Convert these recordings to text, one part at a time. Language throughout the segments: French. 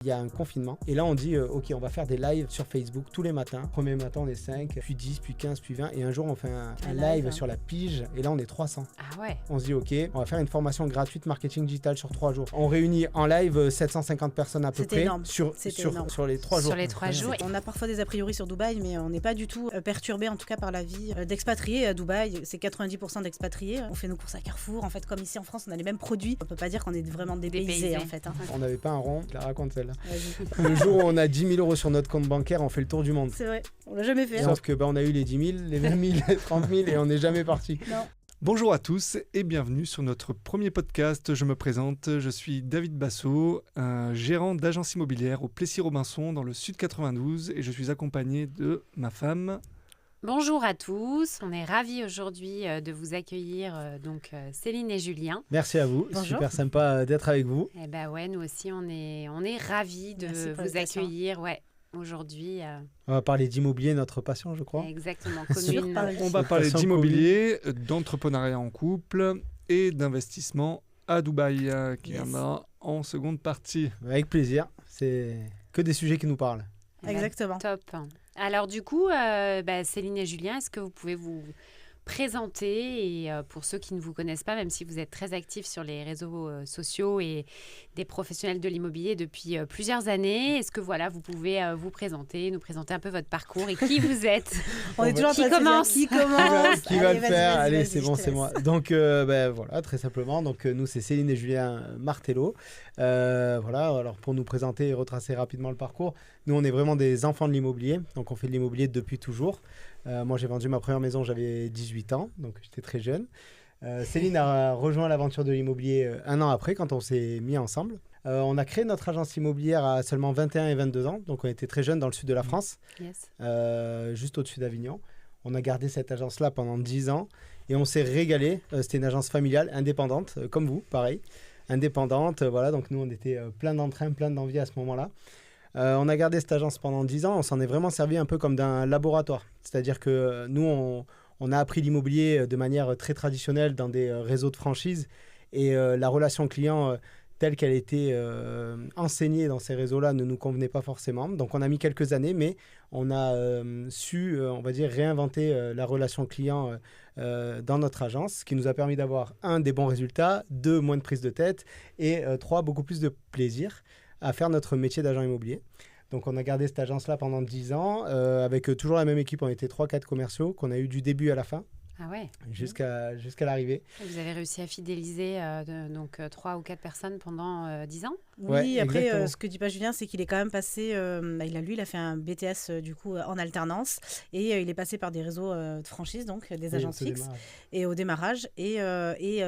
Il y a un confinement et là on dit ok, on va faire des lives sur Facebook tous les matins. Premier matin on est 5, puis 10, puis 15, puis 20 et un jour on fait un live sur la pige et là on est 300. Ah ouais. On se dit ok, on va faire une formation gratuite marketing digital sur 3 jours. On réunit en live 750 personnes à peu près énorme. sur les 3 jours. Sur les 3 jours. On a parfois des a priori sur Dubaï, mais on n'est pas du tout perturbé en tout cas par la vie d'expatriés à Dubaï. C'est 90% d'expatriés. On fait nos courses à Carrefour. En fait, comme ici en France, on a les mêmes produits. On peut pas dire qu'on est vraiment dépaysés en fait. On n'avait pas un rond, je la raconte celle-là. Le jour où on a 10 000 € sur notre compte bancaire, on fait le tour du monde. C'est vrai, on l'a jamais fait. Sauf que on a eu les 10 000, les 20 000, les 30 000 et on n'est jamais parti. Non. Bonjour à tous et bienvenue sur notre premier podcast. Je me présente, je suis David Basso, un gérant d'agence immobilière au Plessis-Robinson dans le sud 92 et je suis accompagné de ma femme. Bonjour à tous, on est ravis aujourd'hui de vous accueillir, Céline et Julien. Merci à vous, Bonjour. Super sympa d'être avec vous. Eh ben ouais, nous aussi on est ravis de vous accueillir aujourd'hui. On va parler d'immobilier, notre passion je crois. Exactement, Sur commune. Paris. On va parler Passion d'immobilier, d'entrepreneuriat en couple et d'investissement à Dubaï qui viendra en seconde partie. Avec plaisir, c'est que des sujets qui nous parlent. Exactement. Top. Alors du coup, Céline et Julien, est-ce que vous pouvez vous présenter et pour ceux qui ne vous connaissent pas, même si vous êtes très actifs sur les réseaux sociaux et des professionnels de l'immobilier depuis plusieurs années, est-ce que vous pouvez nous présenter un peu votre parcours et qui vous êtes? On est toujours en Qui train de se dire, commence Qui commence Qui va le faire? Allez, vas-y, c'est je bon, te c'est laisse. moi. Donc voilà, très simplement. Donc nous, c'est Céline et Julien Martello. Alors pour nous présenter et retracer rapidement le parcours, nous, on est vraiment des enfants de l'immobilier. Donc on fait de l'immobilier depuis toujours. Moi, j'ai vendu ma première maison, j'avais 18 ans, donc j'étais très jeune. Céline a rejoint l'aventure de l'immobilier un an après, quand on s'est mis ensemble. On a créé notre agence immobilière à seulement 21 et 22 ans, donc on était très jeunes dans le sud de la France, Yes. juste au-dessus d'Avignon. On a gardé cette agence-là pendant 10 ans et on s'est régalé. C'était une agence familiale, indépendante, comme vous, pareil. Indépendante, voilà, donc nous, on était plein d'entrain, plein d'envie à ce moment-là. On a gardé cette agence pendant 10 ans, on s'en est vraiment servi un peu comme d'un laboratoire. C'est-à-dire que nous, on a appris l'immobilier de manière très traditionnelle dans des réseaux de franchise et la relation client telle qu'elle était enseignée dans ces réseaux-là ne nous convenait pas forcément. Donc on a mis quelques années, mais on a su, on va dire, réinventer la relation client dans notre agence, ce qui nous a permis d'avoir 1, des bons résultats, 2, moins de prise de tête et 3, beaucoup plus de plaisir à faire notre métier d'agent immobilier. Donc on a gardé cette agence-là pendant 10 ans, avec toujours la même équipe, on était 3-4 commerciaux qu'on a eu du début à la fin, Ah ouais. jusqu'à l'arrivée. Vous avez réussi à fidéliser 3 ou 4 personnes pendant 10 ans? Oui, Ouais, après, exactement. ce que dit pas Julien, c'est qu'il est quand même passé, il a fait un BTS en alternance et il est passé par des réseaux de franchise, donc des agences fixes et au démarrage. Et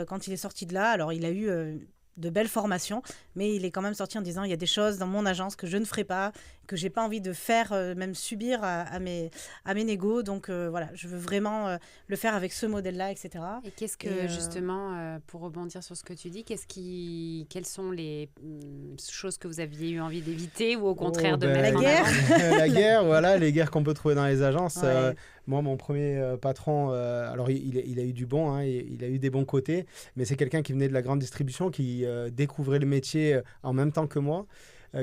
quand il est sorti de là, alors il a eu de belles formations, mais il est quand même sorti en disant il y a des choses dans mon agence que je ne ferai pas, que j'ai pas envie de faire, même subir à mes négos. Donc voilà, je veux vraiment le faire avec ce modèle-là, etc. Et qu'est-ce que, justement, pour rebondir sur ce que tu dis, quelles sont les choses que vous aviez eu envie d'éviter ou au contraire de mettre la en guerre. avant? La guerre, voilà, les guerres qu'on peut trouver dans les agences. Ouais. Moi, mon premier patron, alors il a eu du bon, hein, il a eu des bons côtés, mais c'est quelqu'un qui venait de la grande distribution, qui découvrait le métier en même temps que moi,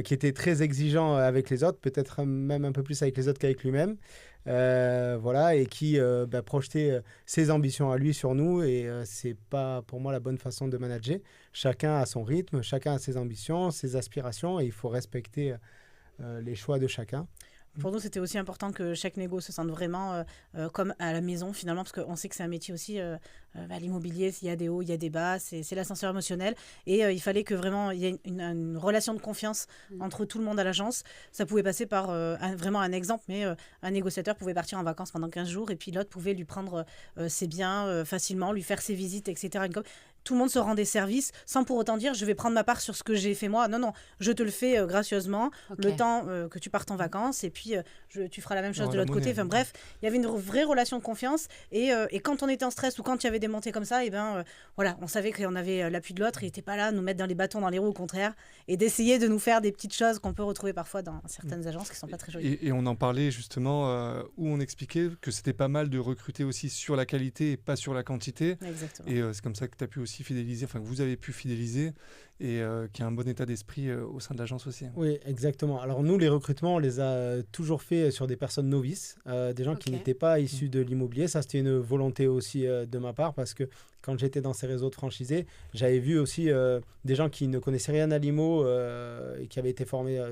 qui était très exigeant avec les autres, peut-être même un peu plus avec les autres qu'avec lui-même. Voilà, et qui projetait ses ambitions à lui sur nous, et c'est pas pour moi la bonne façon de manager. Chacun a son rythme, chacun a ses ambitions, ses aspirations, et il faut respecter les choix de chacun. Pour nous, c'était aussi important que chaque négo se sente vraiment comme à la maison, finalement, parce qu'on sait que c'est un métier aussi, l'immobilier, il y a des hauts, il y a des bas, c'est l'ascenseur émotionnel. Et il fallait que vraiment il y ait une relation de confiance entre tout le monde à l'agence. Ça pouvait passer par vraiment un exemple, mais un négociateur pouvait partir en vacances pendant 15 jours et puis l'autre pouvait lui prendre ses biens facilement, lui faire ses visites, etc. Tout le monde se rendait service sans pour autant dire je vais prendre ma part sur ce que j'ai fait moi. Non, je te le fais gracieusement, le temps que tu partes en vacances, et puis tu feras la même chose de l'autre côté. Enfin bref, il y avait une vraie relation de confiance, et quand on était en stress ou quand il y avait des montées comme ça, on savait qu'on avait l'appui de l'autre, il n'était pas là à nous mettre dans les bâtons dans les roues, au contraire, et d'essayer de nous faire des petites choses qu'on peut retrouver parfois dans certaines agences qui ne sont pas très jolies. Et on en parlait justement où on expliquait que c'était pas mal de recruter aussi sur la qualité et pas sur la quantité. Exactement. Et c'est comme ça que tu as pu aussi aussi fidéliser, enfin que vous avez pu fidéliser et qui a un bon état d'esprit au sein de l'agence aussi. Oui, exactement. Alors nous, les recrutements, on les a toujours fait sur des personnes novices, des gens qui n'étaient pas issus de l'immobilier. Ça, c'était une volonté aussi de ma part parce que quand j'étais dans ces réseaux de franchisés, j'avais vu aussi des gens qui ne connaissaient rien à l'IMO et qui avaient été formés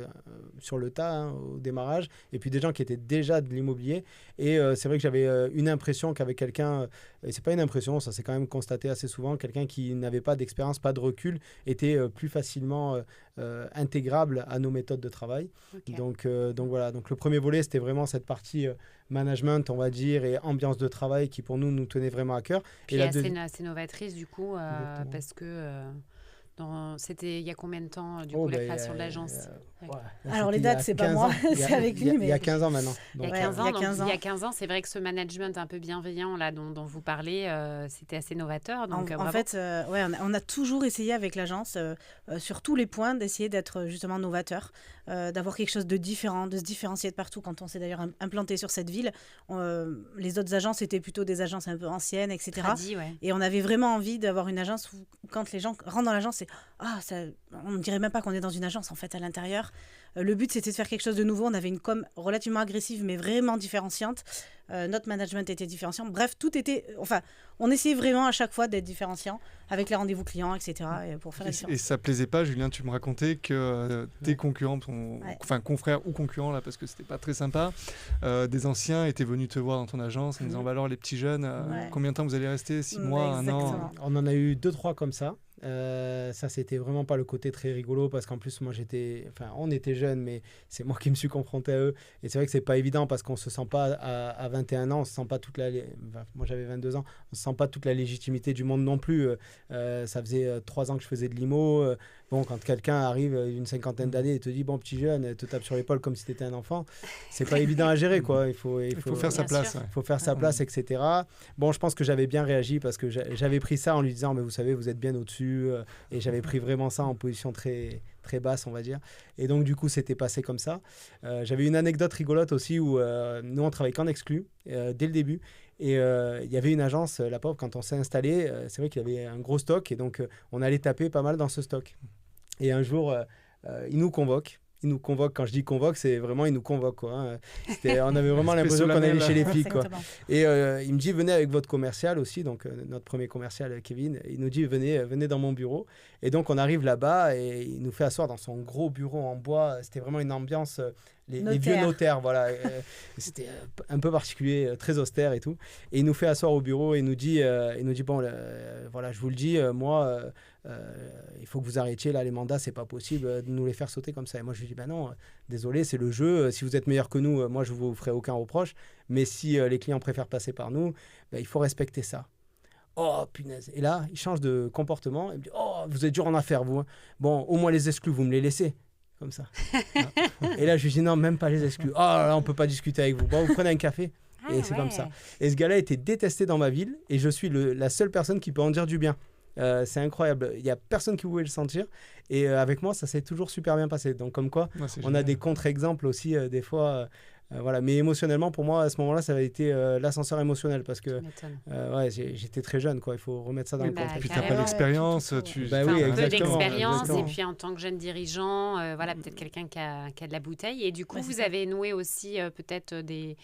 sur le tas au démarrage, et puis des gens qui étaient déjà de l'immobilier. Et c'est vrai que j'avais une impression qu'avec quelqu'un, et c'est pas une impression, ça s'est quand même constaté assez souvent, quelqu'un qui n'avait pas d'expérience, pas de recul, était plus facilement intégrable à nos méthodes de travail. Donc voilà, donc le premier volet, c'était vraiment cette partie management, on va dire, et ambiance de travail qui pour nous tenait vraiment à cœur. Puis assez novatrice du coup, parce que c'était il y a combien de temps du coup la création de l'agence? Alors les dates, c'est pas moi, c'est avec lui. Il y a 15 ans maintenant. Il y a 15 ans, c'est vrai que ce management un peu bienveillant là, dont vous parlez, c'était assez novateur. Donc, en fait, on a toujours essayé avec l'agence, sur tous les points, d'essayer d'être justement novateur, d'avoir quelque chose de différent, de se différencier de partout. Quand on s'est d'ailleurs implanté sur cette ville, les autres agences étaient plutôt des agences un peu anciennes, etc. Et on avait vraiment envie d'avoir une agence où, quand les gens rentrent dans l'agence, on ne dirait même pas qu'on est dans une agence en fait à l'intérieur. Le but, c'était de faire quelque chose de nouveau. On avait une com relativement agressive, mais vraiment différenciante. Notre management était différenciant. Bref, tout était... Enfin, on essayait vraiment à chaque fois d'être différenciant avec les rendez-vous clients, etc. Pour faire la différence. Et ça plaisait pas, Julien, tu me racontais que tes concurrents, enfin confrères ou concurrents, là, parce que c'était pas très sympa, des anciens étaient venus te voir dans ton agence en disant, bah alors les petits jeunes, combien de temps vous allez rester? 6 mois, 1 an? On en a eu 2-3 comme ça. Ça, c'était vraiment pas le côté très rigolo parce qu'en plus, on était jeunes, mais c'est moi qui me suis confronté à eux. Et c'est vrai que c'est pas évident parce qu'on se sent pas à 21 ans, on se sent pas moi j'avais 22 ans, on se sent pas toute la légitimité du monde non plus. Ça faisait 3 ans que je faisais de l'IMO. Bon, quand quelqu'un arrive d'une 50aine d'années et te dit, bon, petit jeune, te tape sur l'épaule comme si tu étais un enfant, c'est pas évident à gérer, quoi. Il faut faire sa place. Il faut faire sa place, etc. Bon, je pense que j'avais bien réagi parce que j'avais pris ça en lui disant, mais vous savez, vous êtes bien au-dessus. Et j'avais pris vraiment ça en position très, très basse, on va dire. Et donc, du coup, c'était passé comme ça. J'avais une anecdote rigolote aussi où nous, on travaillait qu'en exclu dès le début. Et il y avait une agence, la pauvre, quand on s'est installé, c'est vrai qu'il y avait un gros stock. Et donc, on allait taper pas mal dans ce stock. Et un jour, ils nous convoquent. Ils nous convoquent. Quand je dis convoque, c'est vraiment ils nous convoquent, quoi, hein. On avait vraiment l'impression qu'on allait chez les flics, quoi. Et il me dit, venez avec votre commercial aussi, donc notre premier commercial, Kevin. Il nous dit, venez dans mon bureau. Et donc on arrive là-bas et il nous fait asseoir dans son gros bureau en bois. C'était vraiment une ambiance, les vieux notaires, voilà. C'était un peu particulier, très austère et tout. Et il nous fait asseoir au bureau et il nous dit bon, voilà, je vous le dis, moi, il faut que vous arrêtiez là, les mandats, c'est pas possible de nous les faire sauter comme ça. Et moi je lui dis, ben non, désolé, c'est le jeu. Si vous êtes meilleur que nous, moi je vous ferai aucun reproche. Mais si les clients préfèrent passer par nous, ben, il faut respecter ça. Oh, punaise. Et là, il change de comportement. Il me dit, oh, vous êtes dur en affaires, vous. Bon, au moins les exclus, vous me les laissez. Comme ça. Et là, je lui dis, non, même pas les exclus. Oh, là, on peut pas discuter avec vous. Bon, vous prenez un café. Et c'est comme ça. Et ce gars-là était détesté dans ma ville. Et je suis la seule personne qui peut en dire du bien. C'est incroyable. Il n'y a personne qui pouvait le sentir. Et avec moi, ça s'est toujours super bien passé. Donc, comme quoi, on a des contre-exemples aussi, des fois... voilà. Mais émotionnellement, pour moi, à ce moment-là, ça avait été l'ascenseur émotionnel parce que j'étais très jeune, quoi. Il faut remettre ça dans le contexte. Puis tu n'as pas d'expérience. Un peu d'expérience et puis en tant que jeune dirigeant, voilà, peut-être quelqu'un qui a de la bouteille. Et du coup, vous avez noué aussi peut-être des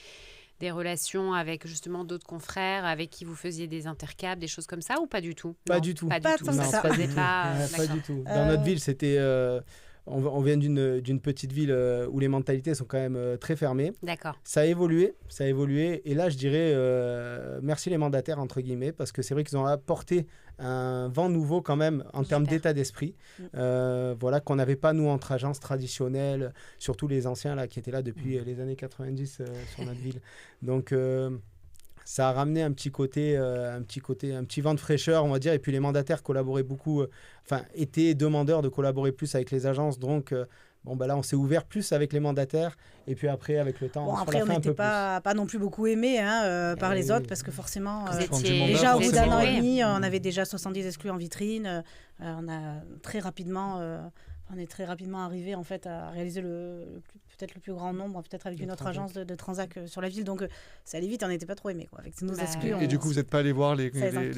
relations avec justement d'autres confrères avec qui vous faisiez des intercaps, des choses comme ça ou pas du tout? Pas du tout. Pas du tout. Ça se faisait pas. Pas du tout. Dans notre ville, c'était... On vient d'une petite ville où les mentalités sont quand même très fermées. D'accord. Ça a évolué. Et là, je dirais merci les mandataires, entre guillemets, parce que c'est vrai qu'ils ont apporté un vent nouveau quand même en termes d'état d'esprit. Voilà, qu'on n'avait pas, nous, entre agences traditionnelles, surtout les anciens là, qui étaient là depuis les années 90 sur notre ville. Donc... ça a ramené un petit vent de fraîcheur, on va dire. Et puis les mandataires collaboraient beaucoup, étaient demandeurs de collaborer plus avec les agences. Donc, là, on s'est ouvert plus avec les mandataires. Et puis après, avec le temps, on n'était pas non plus beaucoup aimés par les autres, parce que forcément, déjà au bout d'un an et demi, on avait déjà 70 exclus en vitrine. On a très rapidement... on est très rapidement arrivé en fait à réaliser peut-être le plus grand nombre, peut-être avec une autre agence de transac sur la ville. Donc ça allait vite, on n'était pas trop aimés. Avec nos exclus. Et du coup, vous n'êtes pas allé voir les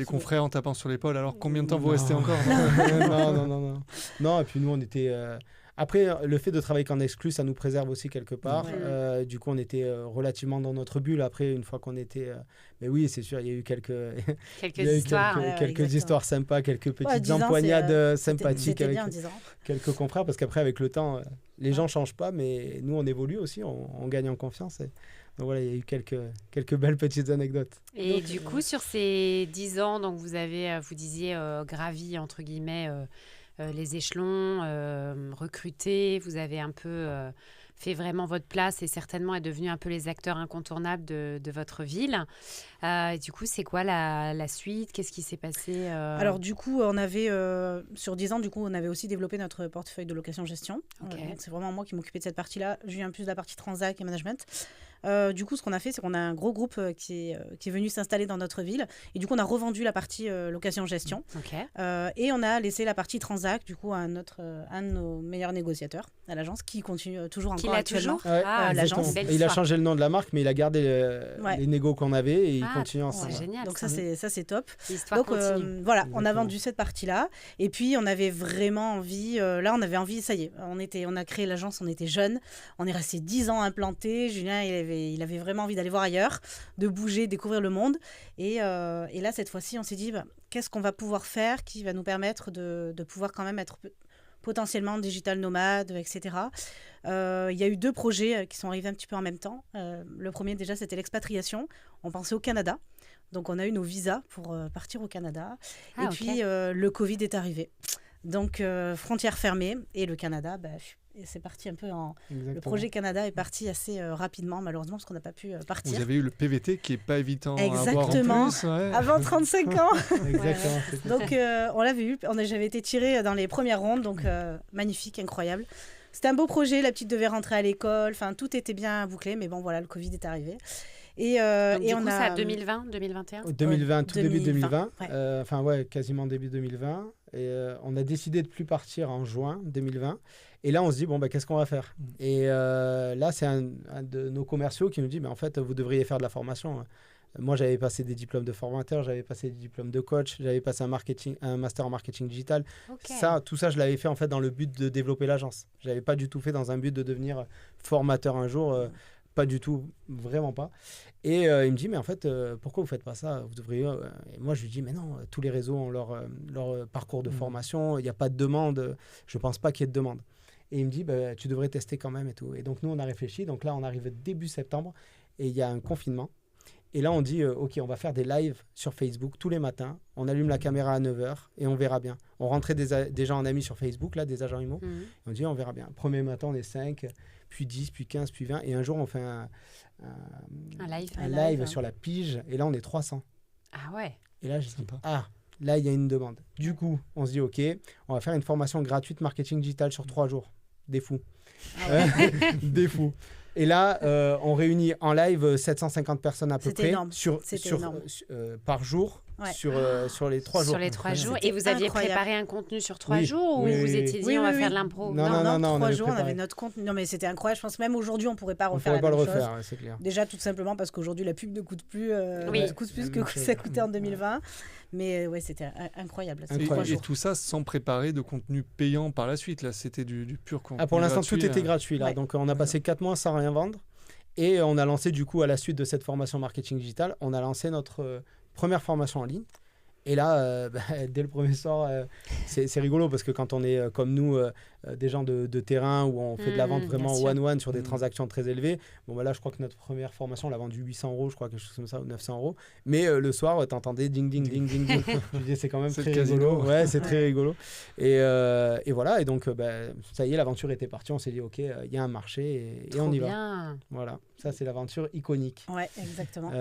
confrères en tapant sur l'épaule. Alors combien de temps vous restez encore? Non, et puis nous, on était... Après, le fait de travailler qu'en exclu, ça nous préserve aussi quelque part. Du coup, on était relativement dans notre bulle. Après, une fois qu'on était... Mais oui, c'est sûr, il y a eu quelques histoires sympas, quelques petites empoignades sympathiques avec quelques confrères. Parce qu'après, avec le temps, les gens ne changent pas, mais nous, on évolue aussi, on gagne en confiance. Donc voilà, il y a eu quelques belles petites anecdotes. Et du coup, sur ces 10 ans, donc vous avez, vous disiez, gravi, entre guillemets... les échelons, recrutés, vous avez un peu fait vraiment votre place et certainement est devenu un peu les acteurs incontournables de votre ville. Du coup, c'est quoi la suite? Qu'est-ce qui s'est passé Alors du coup, on avait, sur 10 ans, du coup, on avait aussi développé notre portefeuille de location-gestion. Donc, c'est vraiment moi qui m'occupais de cette partie-là. Julien plus de la partie transac et management. Du coup, ce qu'on a fait, c'est qu'on a un gros groupe qui est venu s'installer dans notre ville. Et du coup, on a revendu la partie location-gestion. Et on a laissé la partie transac, du coup, à un de nos meilleurs négociateurs à l'agence, qui continue toujours encore actuellement. L'agence. Il a changé le nom de la marque, mais il a gardé les négos qu'on avait et il continue ensemble. C'est génial. Donc ça, c'est top. Donc voilà, exactement. On a vendu cette partie-là. Et puis, on avait vraiment envie... là, on avait envie, ça y est, on a créé l'agence, on était jeunes. On est resté 10 ans implantés. Julien, il avait vraiment envie d'aller voir ailleurs, de bouger, découvrir le monde. Et là, cette fois-ci, on s'est dit, qu'est-ce qu'on va pouvoir faire qui va nous permettre de pouvoir quand même être potentiellement digital nomade, etc. Il y a eu 2 projets qui sont arrivés un petit peu en même temps. Le premier, déjà, c'était l'expatriation. On pensait au Canada. Donc, on a eu nos visas pour partir au Canada. Puis, le Covid est arrivé. Donc, frontières fermées. Et le Canada, c'est parti un peu le projet Canada est parti assez rapidement, malheureusement, parce qu'on n'a pas pu partir. Vous avez eu le PVT qui n'est pas évident à avoir en plus. Avant 35 ans. Exactement. Donc, on l'avait eu. J'avais été tirée dans les premières rondes. Donc, magnifique, incroyable. C'était un beau projet. La petite devait rentrer à l'école. Enfin, tout était bien bouclé. Mais bon, voilà, le Covid est arrivé. Donc, du coup, c'est à 2020, 2021 2020, tout début 2020. Ouais. Quasiment début 2020. Et on a décidé de ne plus partir en juin 2020. Et là, on se dit, qu'est-ce qu'on va faire? Et là, c'est un de nos commerciaux qui nous dit, en fait, vous devriez faire de la formation. Moi, j'avais passé des diplômes de formateur, j'avais passé des diplômes de coach, j'avais passé un master en marketing digital. Tout ça, je l'avais fait en fait dans le but de développer l'agence. Je l'avais pas du tout fait dans un but de devenir formateur un jour. Pas du tout, vraiment pas. Et il me dit, mais en fait, pourquoi vous ne faites pas ça? Vous devriez... Et moi, je lui dis, mais non, tous les réseaux ont leur parcours de formation, il n'y a pas de demande, je ne pense pas qu'il y ait de demande. Et il me dit, tu devrais tester quand même et tout. Et donc, nous, on a réfléchi. Donc là, on arrive début septembre et il y a un confinement. Et là, on dit, OK, on va faire des lives sur Facebook tous les matins. On allume la caméra à 9h et on verra bien. On rentrait déjà en amis sur Facebook, là, des agents IMO. Et on dit, on verra bien. Premier matin, on est 5, puis 10, puis 15, puis 20. Et un jour, on fait un live sur la pige. Et là, on est 300. Ah ouais. Et là, je dis, là, il y a une demande. Du coup, on se dit, OK, on va faire une formation gratuite marketing digital sur 3 jours. Des fous. Des fous. Et là, on réunit en live 750 personnes à peu près par jour. Sur les 3 jours. Sur les 3 jours. Et vous aviez préparé un contenu sur 3 jours ou vous étiez dit on va faire de l'impro? Non, 3 jours, on avait notre contenu. Non, mais c'était incroyable. Je pense que même aujourd'hui, on ne pourrait pas refaire la même chose. C'est clair. Déjà, tout simplement parce qu'aujourd'hui, la pub ne coûte plus, coûte plus que ça coûtait en 2020. Mais ouais, c'était incroyable. Et tout ça sans préparer de contenu payant par la suite. Là, c'était du pur contenu. Pour l'instant, tout était gratuit. Là. Donc, on a passé 4 mois sans rien vendre. Et on a lancé, du coup, à la suite de cette formation marketing digital, on a lancé notre première formation en ligne. Et là, dès le premier soir, c'est rigolo parce que quand on est comme nous, des gens de terrain où on fait de la vente vraiment one-one sur des transactions très élevées, là, je crois que notre première formation, on l'a vendue 800 €, je crois, quelque chose comme ça, ou 900 €. Mais le soir, tu entendais ding, ding, ding, ding, ding. Je disais, c'est quand même très rigolo. Ouais, c'est très rigolo. Et voilà, et donc, ça y est, l'aventure était partie. On s'est dit, OK, il y a un marché et on y va. Voilà, ça, c'est l'aventure iconique. Ouais, exactement.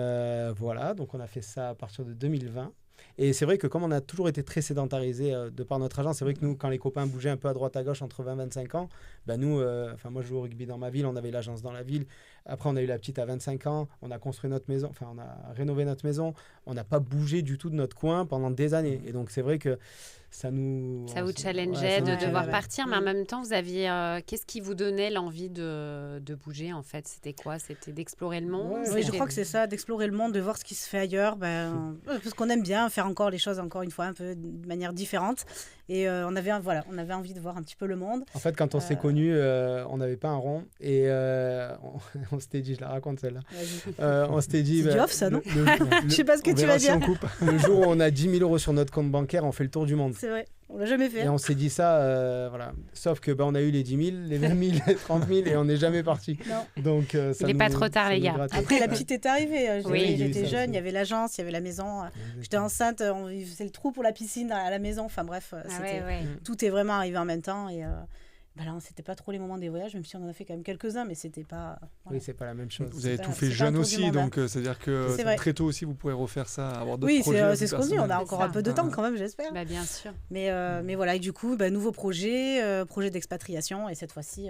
Voilà, donc on a fait ça à partir de 2020. Et c'est vrai que comme on a toujours été très sédentarisé de par notre agence, c'est vrai que nous, quand les copains bougeaient un peu à droite à gauche entre 20 et 25 ans, nous, moi je joue au rugby dans ma ville, on avait l'agence dans la ville. Après, on a eu la petite à 25 ans, on a construit notre maison, on a rénové notre maison. On n'a pas bougé du tout de notre coin pendant des années. Et donc, c'est vrai que ça vous challengeait de devoir ouais. partir, mais en même temps, vous aviez... qu'est-ce qui vous donnait l'envie de bouger, en fait? C'était quoi? C'était d'explorer le monde? Oui, je crois que c'est ça, d'explorer le monde, de voir ce qui se fait ailleurs, parce qu'on aime bien faire encore les choses, encore une fois, un peu de manière différente. Et on avait envie de voir un petit peu le monde. En fait, quand on s'est connus, on n'avait pas un rond. Et on s'était dit, je la raconte celle-là. On s'était dit... C'est du off, ça, non? Je sais pas ce que tu vas dire. Le jour où on a 10 000 € sur notre compte bancaire, on fait le tour du monde. C'est vrai, on l'a jamais fait. Et on s'est dit ça, voilà. Sauf que on a eu les 10 000, les 20 000, les 30 000 et on n'est jamais parti. Non. Donc, il n'est pas trop tard, les gars. Après, la petite est arrivée. J'étais jeune, aussi. il y avait l'agence, il y avait la maison. J'étais enceinte, on faisait le trou pour la piscine à la maison. Enfin bref, tout est vraiment arrivé en même temps. Et là, c'était pas trop les moments des voyages, même si on en a fait quand même quelques-uns, mais c'était pas... Oui, c'est pas la même chose. Vous avez tout fait jeune aussi, donc c'est-à-dire que très tôt aussi, vous pourrez refaire ça, avoir d'autres projets. Oui, c'est ce qu'on dit, on a encore un peu de temps quand même, j'espère. Bien sûr. Mais voilà, et du coup, nouveau projet d'expatriation, et cette fois-ci,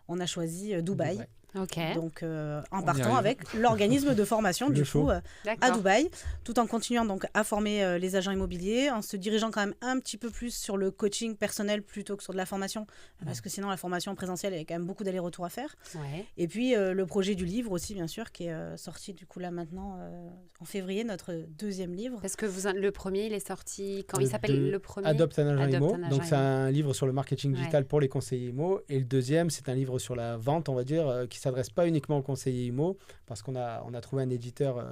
on a choisi Dubaï. Ok. Donc en partant avec l'organisme de formation du coup à Dubaï, tout en continuant donc à former les agents immobiliers, en se dirigeant quand même un petit peu plus sur le coaching personnel plutôt que sur de la formation, parce que sinon la formation présentielle, il y a quand même beaucoup d'allers-retours à faire. Ouais. Et puis le projet du livre aussi bien sûr, qui est sorti du coup là maintenant en février, notre deuxième livre. Parce que le premier, il est sorti quand il s'appelle le premier Adopte un agent IMO. Donc c'est un livre sur le marketing digital pour les conseillers IMO. Et le deuxième, c'est un livre sur la vente, on va dire, qui s'adresse pas uniquement aux conseillers IMO, parce qu'on a trouvé un éditeur.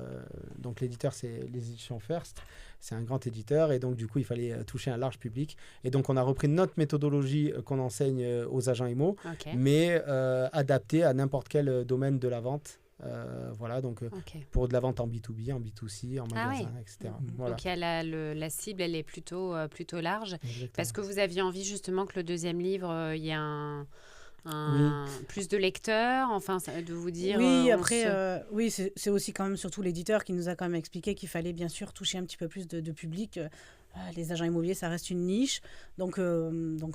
Donc l'éditeur, c'est les éditions First. C'est un grand éditeur et donc du coup, il fallait toucher un large public. Et donc on a repris notre méthodologie qu'on enseigne aux agents IMO, mais adaptée à n'importe quel domaine de la vente. Voilà, donc pour de la vente en B2B, en B2C, en magasin, etc. Voilà. Donc la cible, elle est plutôt large. Exactement. Parce que vous aviez envie justement que le deuxième livre, il y ait plus de lecteurs, enfin, de vous dire... Oui, après, c'est aussi quand même surtout l'éditeur qui nous a quand même expliqué qu'il fallait bien sûr toucher un petit peu plus de public. Les agents immobiliers, ça reste une niche. Donc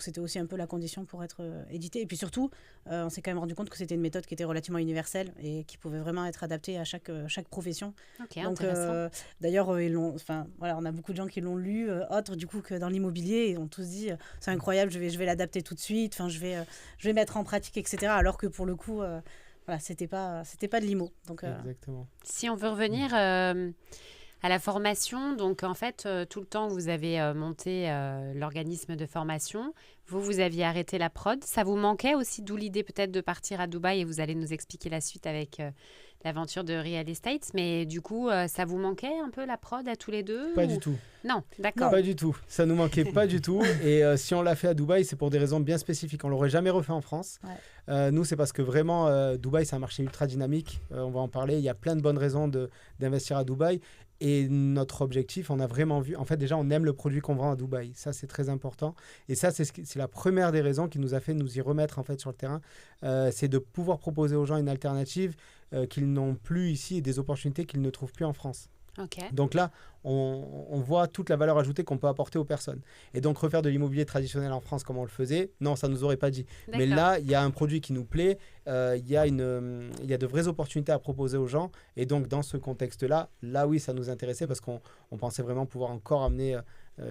c'était aussi un peu la condition pour être édité. Et puis surtout, on s'est quand même rendu compte que c'était une méthode qui était relativement universelle et qui pouvait vraiment être adaptée à chaque profession. Donc, d'ailleurs, on a beaucoup de gens qui l'ont lu, autres du coup que dans l'immobilier, et ont tous dit c'est incroyable, je vais l'adapter tout de suite, je vais mettre en pratique, etc. Alors que pour le coup, c'était pas de l'IMO. Donc, Exactement. Si on veut revenir... à la formation, donc en fait, tout le temps vous avez monté l'organisme de formation, vous aviez arrêté la prod. Ça vous manquait aussi, d'où l'idée peut-être de partir à Dubaï, et vous allez nous expliquer la suite avec l'aventure de Real Estate. Mais du coup, ça vous manquait un peu la prod à tous les deux? Pas du tout. Non, d'accord. Pas du tout. Ça nous manquait pas du tout. Et si on l'a fait à Dubaï, c'est pour des raisons bien spécifiques. On l'aurait jamais refait en France. Ouais. Nous, c'est parce que vraiment, Dubaï, c'est un marché ultra dynamique. On va en parler. Il y a plein de bonnes raisons d'investir à Dubaï. Et notre objectif, on a vraiment vu... En fait, déjà, on aime le produit qu'on vend à Dubaï. Ça, c'est très important. Et ça, c'est la première des raisons qui nous a fait nous y remettre en fait, sur le terrain. C'est de pouvoir proposer aux gens une alternative qu'ils n'ont plus ici et des opportunités qu'ils ne trouvent plus en France. Donc là, on voit toute la valeur ajoutée qu'on peut apporter aux personnes. Et donc, refaire de l'immobilier traditionnel en France comme on le faisait, non, ça ne nous aurait pas dit. Mais là, il y a un produit qui nous plaît, il y a de vraies opportunités à proposer aux gens. Et donc, dans ce contexte-là, oui, ça nous intéressait parce qu'on pensait vraiment pouvoir encore amener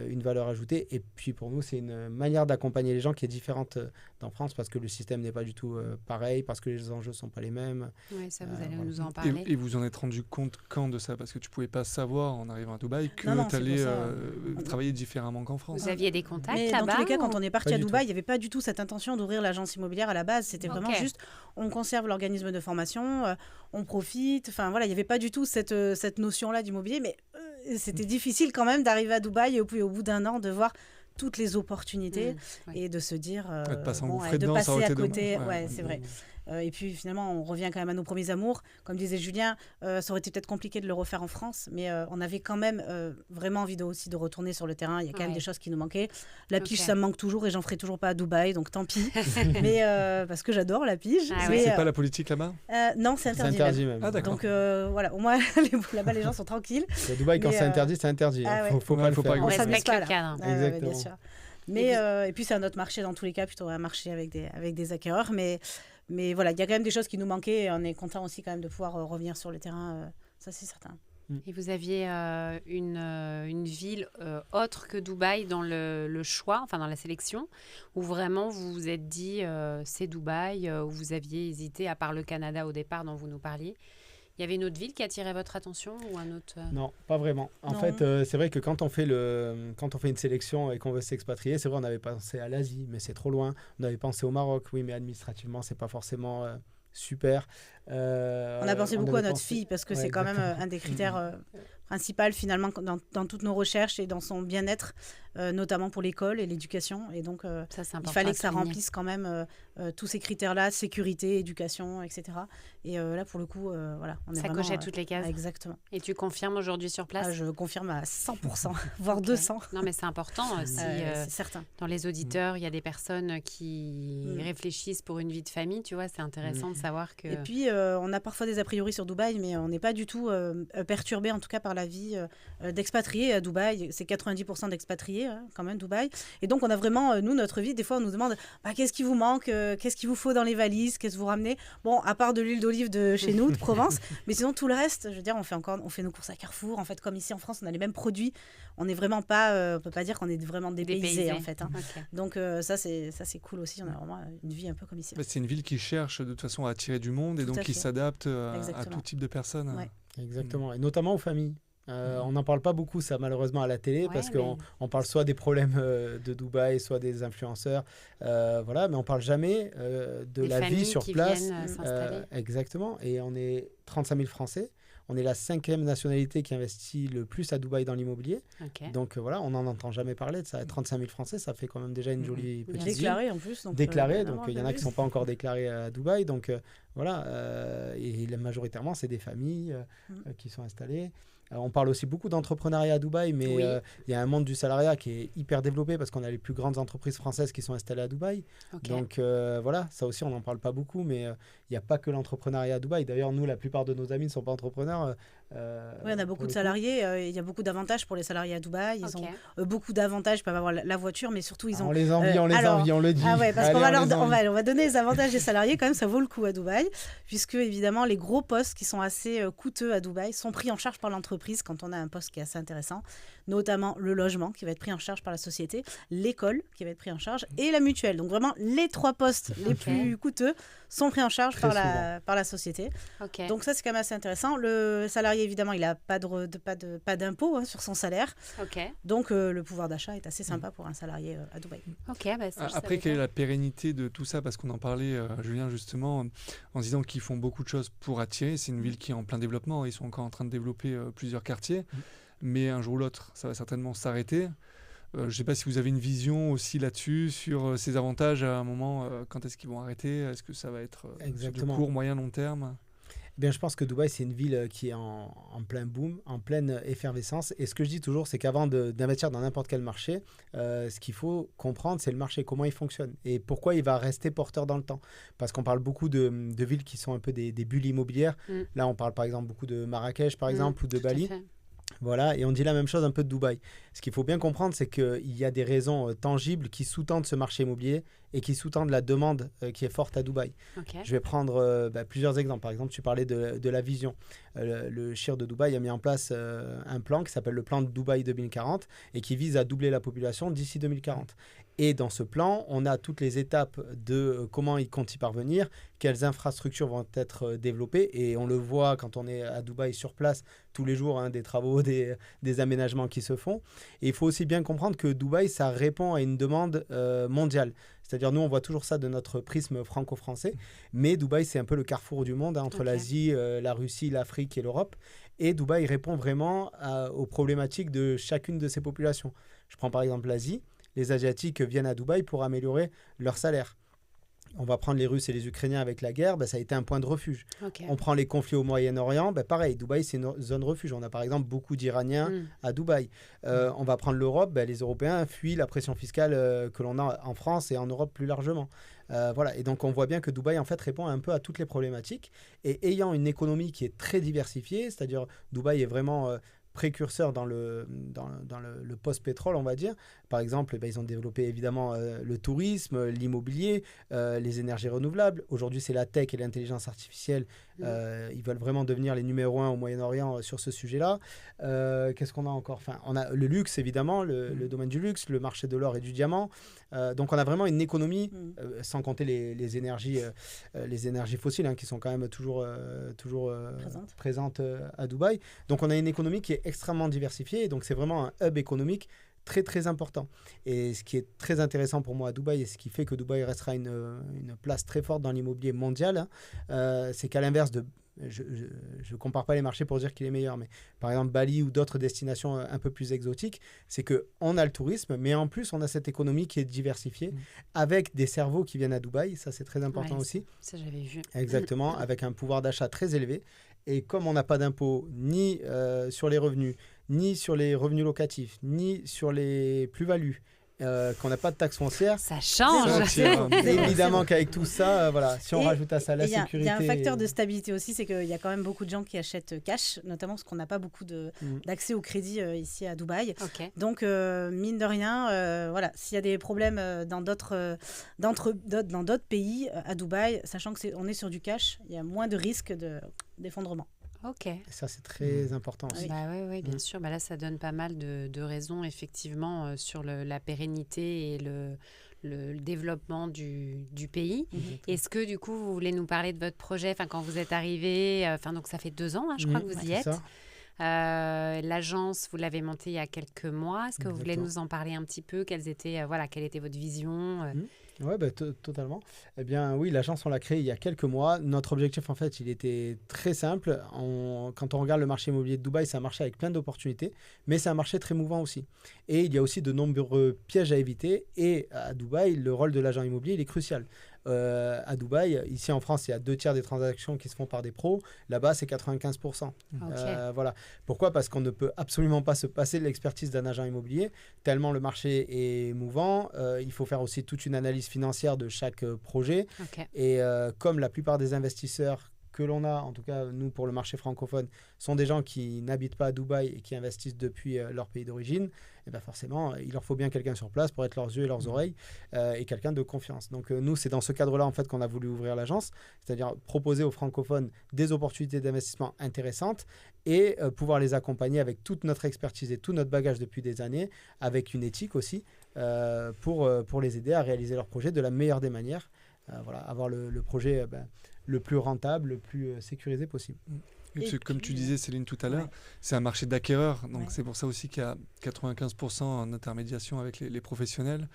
une valeur ajoutée. Et puis, pour nous, c'est une manière d'accompagner les gens qui est différente d'en France parce que le système n'est pas du tout pareil, parce que les enjeux ne sont pas les mêmes. Oui, ça, vous allez nous en parler. Et vous en êtes rendu compte quand de ça? Parce que tu ne pouvais pas savoir en arrivant à Dubaï que tu allais travailler différemment qu'en France. Vous aviez des contacts là-bas? Dans tous les cas, quand on est parti à Dubaï, il n'y avait pas du tout cette intention d'ouvrir l'agence immobilière à la base. C'était vraiment juste, on conserve l'organisme de formation, on profite. Enfin voilà, il n'y avait pas du tout cette notion-là d'immobilier, mais c'était difficile quand même d'arriver à Dubaï et puis au bout d'un an de voir toutes les opportunités et de se dire de passer à côté. C'est vrai. Et puis finalement, on revient quand même à nos premiers amours. Comme disait Julien, ça aurait été peut-être compliqué de le refaire en France, mais on avait quand même vraiment envie aussi de retourner sur le terrain. Il y a quand même des choses qui nous manquaient. La pige, ça me manque toujours et j'en ferai toujours pas à Dubaï, donc tant pis. Mais parce que j'adore la pige. C'est pas la politique là-bas? Non, c'est interdit. C'est interdit même. Ah, d'accord. Donc voilà, au moins là-bas les gens sont tranquilles. À Dubaï, quand c'est interdit, c'est interdit. Faut pas le faire. On respecte le cadre. Exactement. Bien sûr. Mais et puis c'est un autre marché dans tous les cas, plutôt un marché avec des acquéreurs, mais voilà, il y a quand même des choses qui nous manquaient et on est content aussi quand même de pouvoir revenir sur le terrain, ça c'est certain. Et vous aviez une ville autre que Dubaï dans le choix, enfin dans la sélection, où vraiment vous vous êtes dit c'est Dubaï, où vous aviez hésité, à part le Canada au départ dont vous nous parliez. Il y avait une autre ville qui attirait votre attention ou un autre Non, pas vraiment. En Non. fait, c'est vrai que quand on fait une sélection et qu'on veut s'expatrier, c'est vrai, on avait pensé à l'Asie, mais c'est trop loin. On avait pensé au Maroc, oui, mais administrativement, c'est pas forcément super. On a pensé beaucoup à notre fille parce que Ouais, c'est quand même exactement. un des critères principaux finalement dans toutes nos recherches et dans son bien-être, notamment pour l'école et l'éducation. Et donc, Ça, c'est il important fallait à que ça souligner. remplisse quand même tous ces critères-là, sécurité, éducation, etc. Et là, pour le coup, voilà, on est Ça vraiment... cochait toutes les cases. Exactement. Et tu confirmes aujourd'hui sur place Ah, je confirme à 100%, voire Ok. 200. Non, mais c'est important si C'est certain. dans les auditeurs, il y a des personnes qui Mm. réfléchissent pour une vie de famille, tu vois, c'est intéressant de savoir que... Et puis, on a parfois des a priori sur Dubaï, mais on n'est pas du tout perturbé, en tout cas, par la vie d'expatriés à Dubaï. C'est 90% d'expatriés, hein, quand même, Dubaï. Et donc, on a vraiment, nous, notre vie, des fois, on nous demande qu'est-ce qui vous manque, qu'est-ce qu'il vous faut dans les valises, qu'est-ce que vous ramenez. Bon, à part de l'huile d'olive de chez nous, de Provence, mais sinon, tout le reste, je veux dire, on fait nos courses à Carrefour. En fait, comme ici en France, on a les mêmes produits. On n'est vraiment pas, on peut pas dire qu'on est vraiment dépaysé, en fait. Hein. Ok. Donc, ça, c'est cool aussi. On a vraiment une vie un peu comme ici. Bah, c'est une ville qui cherche de toute façon à attirer du monde et Tout donc à qui fait. s'adapte à Exactement. tout type de personnes. Ouais. Exactement, et notamment aux familles. On n'en parle pas beaucoup, ça, malheureusement, à la télé, Ouais, parce mais- on parle soit des problèmes de Dubaï, soit des influenceurs, voilà, mais on parle jamais de Des la vie familles sur qui place. viennent s'installer. Exactement, et on est 35 000 Français. On est la 5e nationalité qui investit le plus à Dubaï dans l'immobilier. Ok. Donc voilà, on n'en entend jamais parler de ça. 35 000 Français, ça fait quand même déjà une jolie Bien petite sûr. ville. Déclaré en plus. Donc, Déclarés, vraiment, donc il y en bien a qui vu. ne sont pas encore déclarés à Dubaï. Donc voilà, et majoritairement, c'est des familles qui sont installées. On parle aussi beaucoup d'entrepreneuriat à Dubaï, mais Oui. il y a un monde du salariat qui est hyper développé parce qu'on a les plus grandes entreprises françaises qui sont installées à Dubaï. Ok. Donc voilà, ça aussi, on n'en parle pas beaucoup, mais il n'y a pas que l'entrepreneuriat à Dubaï. D'ailleurs, nous, la plupart de nos amis ne sont pas entrepreneurs. Oui, on a beaucoup de salariés. Il y a beaucoup d'avantages pour les salariés à Dubaï. Ils Ok. ont beaucoup d'avantages. Ils peuvent avoir la voiture, mais surtout, ils ont. On les envie, on les alors, envie, on le dit. Ah ouais, parce Allez, qu'on va, on les envie. on va donner les avantages des salariés, quand même, ça vaut le coup à Dubaï, puisque évidemment, les gros postes qui sont assez coûteux à Dubaï sont pris en charge par l'entreprise quand on a un poste qui est assez intéressant, notamment le logement qui va être pris en charge par la société, l'école qui va être pris en charge et la mutuelle. Donc vraiment, les 3 postes les Ok. plus coûteux sont pris en charge Très par la société. Ok. Donc ça, c'est quand même assez intéressant. Le salarié, évidemment, il n'a pas d'impôt hein, sur son salaire. Ok. Donc le pouvoir d'achat est assez sympa pour un salarié à Dubaï. Ok. Bah, ça, je Après, savais quelle est pas. la pérennité de tout ça? Parce qu'on en parlait, Julien, justement, en se disant qu'ils font beaucoup de choses pour attirer. C'est une ville qui est en plein développement. Ils sont encore en train de développer plusieurs quartiers. Mais un jour ou l'autre, ça va certainement s'arrêter. Je ne sais pas si vous avez une vision aussi là-dessus, sur ces avantages à un moment. Quand est-ce qu'ils vont arrêter? Est-ce que ça va être sur du Exactement. court, moyen, long terme? Eh bien, je pense que Dubaï, c'est une ville qui est en plein boom, en pleine effervescence. Et ce que je dis toujours, c'est qu'avant d'investir dans n'importe quel marché, ce qu'il faut comprendre, c'est le marché, comment il fonctionne et pourquoi il va rester porteur dans le temps. Parce qu'on parle beaucoup de villes qui sont un peu des bulles immobilières. Mm. Là, on parle par exemple beaucoup de Marrakech, par exemple, ou de Tout à Bali. fait. Voilà, et on dit la même chose un peu de Dubaï. Ce qu'il faut bien comprendre, c'est qu'il y a des raisons tangibles qui sous-tendent ce marché immobilier et qui sous-tendent la demande qui est forte à Dubaï. Ok. Je vais prendre plusieurs exemples. Par exemple, tu parlais de la vision. Le Shir de Dubaï a mis en place un plan qui s'appelle le plan de Dubaï 2040 et qui vise à doubler la population d'ici 2040. Et dans ce plan, on a toutes les étapes de comment il compte y parvenir, quelles infrastructures vont être développées. Et on le voit quand on est à Dubaï sur place tous les jours, hein, des travaux, des aménagements qui se font. Et il faut aussi bien comprendre que Dubaï, ça répond à une demande mondiale. C'est-à-dire, nous, on voit toujours ça de notre prisme franco-français. Mais Dubaï, c'est un peu le carrefour du monde, hein, entre Ok. l'Asie, la Russie, l'Afrique et l'Europe. Et Dubaï répond vraiment aux problématiques de chacune de ces populations. Je prends par exemple l'Asie. Les Asiatiques viennent à Dubaï pour améliorer leur salaire. On va prendre les Russes et les Ukrainiens avec la guerre, ça a été un point de refuge. Ok. On prend les conflits au Moyen-Orient, pareil, Dubaï c'est une zone refuge. On a par exemple beaucoup d'Iraniens Mm. à Dubaï. On va prendre l'Europe, les Européens fuient la pression fiscale que l'on a en France et en Europe plus largement. Voilà. Et donc on voit bien que Dubaï en fait répond un peu à toutes les problématiques et ayant une économie qui est très diversifiée, c'est-à-dire Dubaï est vraiment précurseurs dans le post-pétrole, on va dire. Par exemple, ils ont développé évidemment le tourisme, l'immobilier, les énergies renouvelables. Aujourd'hui, c'est la tech et l'intelligence artificielle. Ils veulent vraiment devenir les numéros 1 au Moyen-Orient sur ce sujet-là. Qu'est-ce qu'on a encore? Enfin, on a le luxe, évidemment, le domaine du luxe, le marché de l'or et du diamant. Donc, on a vraiment une économie, sans compter les énergies fossiles, hein, qui sont quand même toujours présentes à Dubaï. Donc, on a une économie qui est extrêmement diversifiée. Donc, c'est vraiment un hub économique très, très important. Et ce qui est très intéressant pour moi à Dubaï, et ce qui fait que Dubaï restera une place très forte dans l'immobilier mondial, c'est qu'à l'inverse de... Je ne compare pas les marchés pour dire qu'il est meilleur, mais par exemple Bali ou d'autres destinations un peu plus exotiques, c'est qu'on a le tourisme, mais en plus on a cette économie qui est diversifiée, avec des cerveaux qui viennent à Dubaï, ça c'est très important aussi. Ça j'avais vu. Exactement, avec un pouvoir d'achat très élevé. Et comme on n'a pas d'impôt ni sur les revenus, ni sur les revenus locatifs, ni sur les plus-values, qu'on n'a pas de taxe foncière. Ça change. Évidemment qu'avec tout ça, voilà, si on rajoute à ça la sécurité... Il y a un facteur de stabilité aussi, c'est qu'il y a quand même beaucoup de gens qui achètent cash, notamment parce qu'on n'a pas beaucoup d'accès au crédit ici à Dubaï. Okay. Donc, mine de rien, voilà, s'il y a des problèmes dans d'autres pays à Dubaï, sachant qu'on est sur du cash, il y a moins de risques d'effondrement. Ok. Et ça, c'est très important aussi. Oui, bien sûr. Là, ça donne pas mal de raisons, effectivement, sur la pérennité et le développement du pays. Est-ce que, du coup, vous voulez nous parler de votre projet quand vous êtes arrivé, donc ça fait 2 ans, hein, je crois que vous y êtes. L'agence, vous l'avez montée il y a quelques mois. Est-ce que vous voulez nous en parler un petit peu? Quelle était votre vision Oui, totalement. Eh bien, oui, l'agence, on l'a créée il y a quelques mois. Notre objectif, en fait, il était très simple. Quand on regarde le marché immobilier de Dubaï, c'est un marché avec plein d'opportunités, mais c'est un marché très mouvant aussi. Et il y a aussi de nombreux pièges à éviter. Et à Dubaï, le rôle de l'agent immobilier, il est crucial. À Dubaï, ici en France, il y a 2/3 des transactions qui se font par des pros. Là-bas, c'est 95%. Voilà. Pourquoi? Parce qu'on ne peut absolument pas se passer de l'expertise d'un agent immobilier, tellement le marché est mouvant. Il faut faire aussi toute une analyse financière de chaque projet. Et comme la plupart des investisseurs que l'on a, en tout cas nous pour le marché francophone, sont des gens qui n'habitent pas à Dubaï et qui investissent depuis leur pays d'origine, et bien forcément, il leur faut bien quelqu'un sur place pour être leurs yeux et leurs oreilles et quelqu'un de confiance. Donc nous, c'est dans ce cadre-là en fait qu'on a voulu ouvrir l'agence, c'est-à-dire proposer aux francophones des opportunités d'investissement intéressantes et pouvoir les accompagner avec toute notre expertise et tout notre bagage depuis des années, avec une éthique aussi, pour les aider à réaliser leur projet de la meilleure des manières. Voilà, avoir le projet le plus rentable, le plus sécurisé possible. Comme tu disais, Céline, tout à l'heure, c'est un marché d'acquéreurs. Donc c'est pour ça aussi qu'il y a 95% en intermédiation avec les professionnels.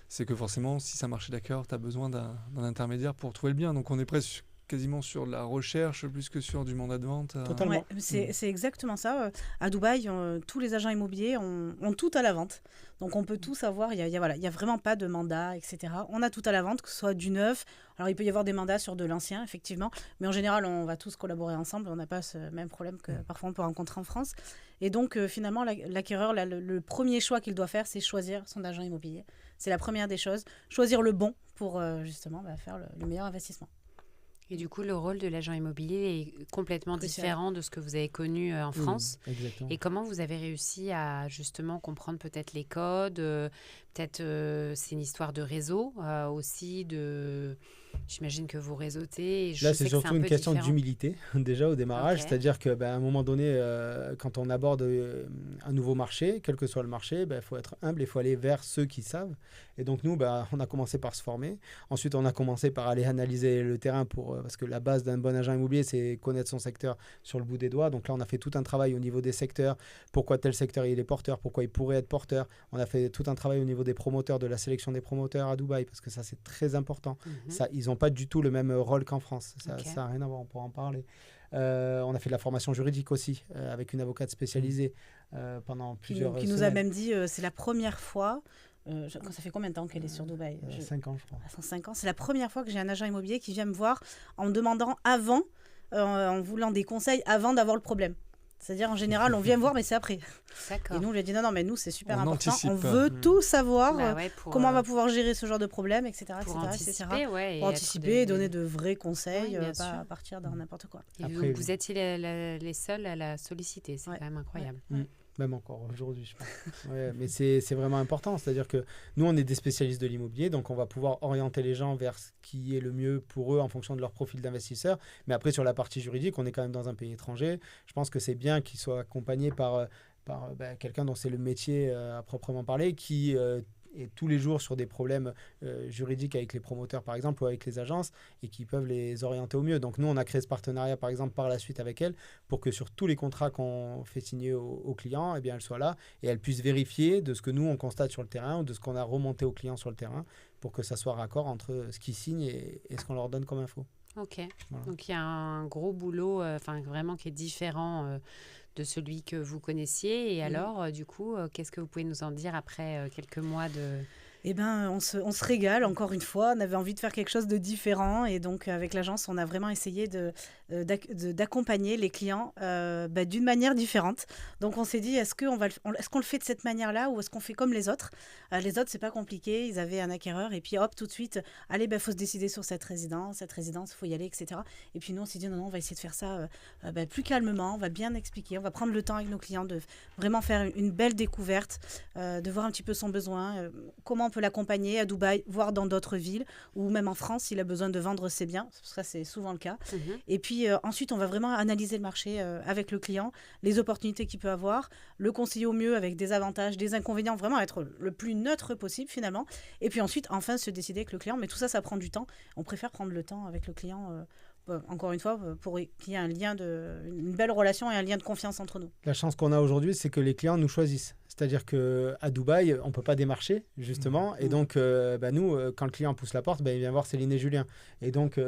C'est que forcément, si c'est un marché d'acquéreurs, tu as besoin d'un intermédiaire pour trouver le bien. Donc on est presque quasiment sur la recherche plus que sur du mandat de vente. Totalement. C'est exactement ça. À Dubaï, tous les agents immobiliers ont tout à la vente. Donc on peut tout savoir. Il y a vraiment pas de mandat, etc. On a tout à la vente, que ce soit du neuf. Alors il peut y avoir des mandats sur de l'ancien, effectivement. Mais en général, on va tous collaborer ensemble. On n'a pas ce même problème que parfois on peut rencontrer en France. Et donc finalement, l'acquéreur, le premier choix qu'il doit faire, c'est choisir son agent immobilier. C'est la première des choses. Choisir le bon pour justement faire le meilleur investissement. Et du coup, le rôle de l'agent immobilier est complètement différent de ce que vous avez connu en France. Exactement. Et comment vous avez réussi à justement comprendre peut-être les codes, peut-être c'est une histoire de réseau aussi, j'imagine que vous réseautez. Là, c'est surtout une question d'humilité déjà au démarrage, c'est-à-dire qu'à un moment donné, quand on aborde un nouveau marché, quel que soit le marché, il faut être humble, il faut aller vers ceux qui savent. Et donc nous, on a commencé par se former. Ensuite, on a commencé par aller analyser le terrain parce que la base d'un bon agent immobilier, c'est connaître son secteur sur le bout des doigts. Donc là, on a fait tout un travail au niveau des secteurs. Pourquoi tel secteur il est porteur, pourquoi il pourrait être porteur. On a fait tout un travail au niveau des promoteurs, de la sélection des promoteurs à Dubaï, parce que ça, c'est très important. Ça, ils n'ont pas du tout le même rôle qu'en France. Ça n'a rien à voir, on pourra en parler. On a fait de la formation juridique aussi, avec une avocate spécialisée pendant plusieurs semaines. Qui nous a même dit, c'est la première fois... ça fait combien de temps qu'elle est sur Dubaï 5 ans, je crois. 5 ans. C'est la première fois que j'ai un agent immobilier qui vient me voir en me demandant avant, en voulant des conseils avant d'avoir le problème. C'est-à-dire, en général, on vient me voir, mais c'est après. D'accord. Et nous, on lui a dit non, mais nous, c'est super On important. anticipe. On veut tout savoir, Bah ouais, comment on va pouvoir gérer ce genre de problème, etc. pour etc., anticiper, ouais, et Pour être anticiper et donner de vrais conseils, Oui, bien pas sûr. à partir dans n'importe quoi. Et Après, vous étiez les seuls à la solliciter, c'est Ouais. quand même incroyable. Même encore aujourd'hui, je pense. Ouais, mais c'est vraiment important. C'est-à-dire que nous, on est des spécialistes de l'immobilier, donc on va pouvoir orienter les gens vers ce qui est le mieux pour eux en fonction de leur profil d'investisseur. Mais après, sur la partie juridique, on est quand même dans un pays étranger. Je pense que c'est bien qu'ils soient accompagnés par quelqu'un dont c'est le métier à proprement parler, qui est tous les jours sur des problèmes juridiques avec les promoteurs, par exemple, ou avec les agences, et qui peuvent les orienter au mieux. Donc nous, on a créé ce partenariat, par exemple, par la suite avec elles, pour que sur tous les contrats qu'on fait signer aux clients, eh bien, elles soient là, et elles puissent vérifier de ce que nous, on constate sur le terrain, ou de ce qu'on a remonté aux clients sur le terrain, pour que ça soit raccord entre ce qu'ils signent et ce qu'on leur donne comme info. Ok, Voilà. donc il y a un gros boulot, vraiment qui est différent de celui que vous connaissiez. Et alors, du coup, qu'est-ce que vous pouvez nous en dire après quelques mois de... Eh ben, on se régale, encore une fois. On avait envie de faire quelque chose de différent. Et donc, avec l'agence, on a vraiment essayé d'accompagner les clients d'une manière différente. Donc, on s'est dit, est-ce qu'on le fait de cette manière-là ou est-ce qu'on fait comme les autres? Les autres, c'est pas compliqué. Ils avaient un acquéreur et puis hop, tout de suite, allez, faut se décider sur cette résidence, il faut y aller, etc. Et puis nous, on s'est dit, non, on va essayer de faire ça plus calmement. On va bien expliquer. On va prendre le temps avec nos clients de vraiment faire une belle découverte, de voir un petit peu son besoin, comment on peut l'accompagner à Dubaï, voire dans d'autres villes, ou même en France, s'il a besoin de vendre ses biens. Ça, c'est souvent le cas. Et puis ensuite, on va vraiment analyser le marché avec le client, les opportunités qu'il peut avoir, le conseiller au mieux avec des avantages, des inconvénients, vraiment être le plus neutre possible finalement. Et puis ensuite, enfin, se décider avec le client. Mais tout ça, ça prend du temps. On préfère prendre le temps avec le client, encore une fois, pour qu'il y ait une belle relation et un lien de confiance entre nous. La chance qu'on a aujourd'hui, c'est que les clients nous choisissent. C'est-à-dire qu'à Dubaï, on ne peut pas démarcher, justement. Et donc, nous, quand le client pousse la porte, il vient voir Céline et Julien. Et donc,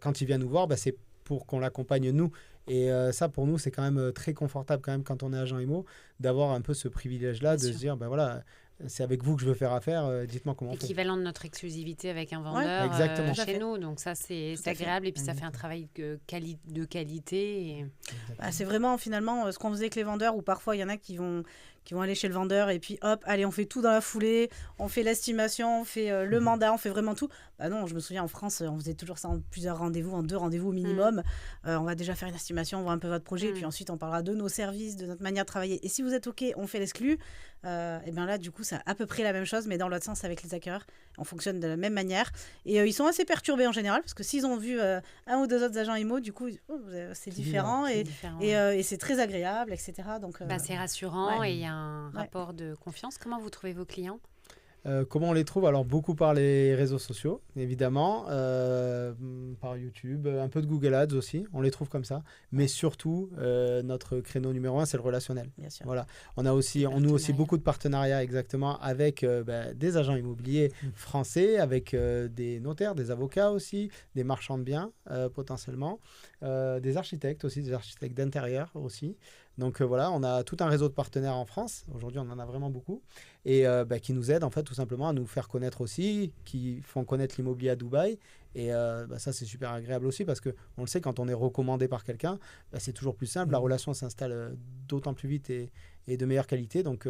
quand il vient nous voir, c'est pour qu'on l'accompagne, nous. Et ça, pour nous, c'est quand même très confortable, quand même, quand on est agent IMO, d'avoir un peu ce privilège-là, de se dire, voilà, c'est avec vous que je veux faire affaire, dites-moi comment on fait. Équivalent de notre exclusivité avec un vendeur exactement. Chez nous. Donc ça, c'est agréable. Et puis ça fait un travail de qualité. Et... c'est vraiment, finalement, ce qu'on faisait avec les vendeurs, où parfois, il y en a qui vont aller chez le vendeur et puis hop, allez, on fait tout dans la foulée, on fait l'estimation, on fait le mandat, on fait vraiment tout. Non, je me souviens, en France, on faisait toujours ça en plusieurs rendez-vous, en 2 rendez-vous au minimum. On va déjà faire une estimation, on voit un peu votre projet, et puis ensuite, on parlera de nos services, de notre manière de travailler. Et si vous êtes OK, on fait l'exclu. Et bien là, du coup, c'est à peu près la même chose, mais dans l'autre sens avec les acquéreurs. On fonctionne de la même manière. Et ils sont assez perturbés en général, parce que s'ils ont vu un ou deux autres agents IMO, du coup, c'est différent. Et c'est très agréable, etc. Donc, c'est rassurant et il y a un rapport de confiance. Comment vous trouvez vos clients ? Comment on les trouve? Alors, beaucoup par les réseaux sociaux, évidemment, par YouTube, un peu de Google Ads aussi, on les trouve comme ça. Mais surtout, notre créneau numéro 1, c'est le relationnel. Bien sûr. Voilà. On noue aussi beaucoup de partenariats, exactement, avec des agents immobiliers français, avec des notaires, des avocats aussi, des marchands de biens, potentiellement, des architectes aussi, des architectes d'intérieur aussi. Donc voilà, on a tout un réseau de partenaires en France. Aujourd'hui, on en a vraiment beaucoup. Et qui nous aident, en fait, tout simplement à nous faire connaître aussi, qui font connaître l'immobilier à Dubaï. Et ça, c'est super agréable aussi parce qu'on le sait, quand on est recommandé par quelqu'un, c'est toujours plus simple. La relation s'installe d'autant plus vite et de meilleure qualité. Donc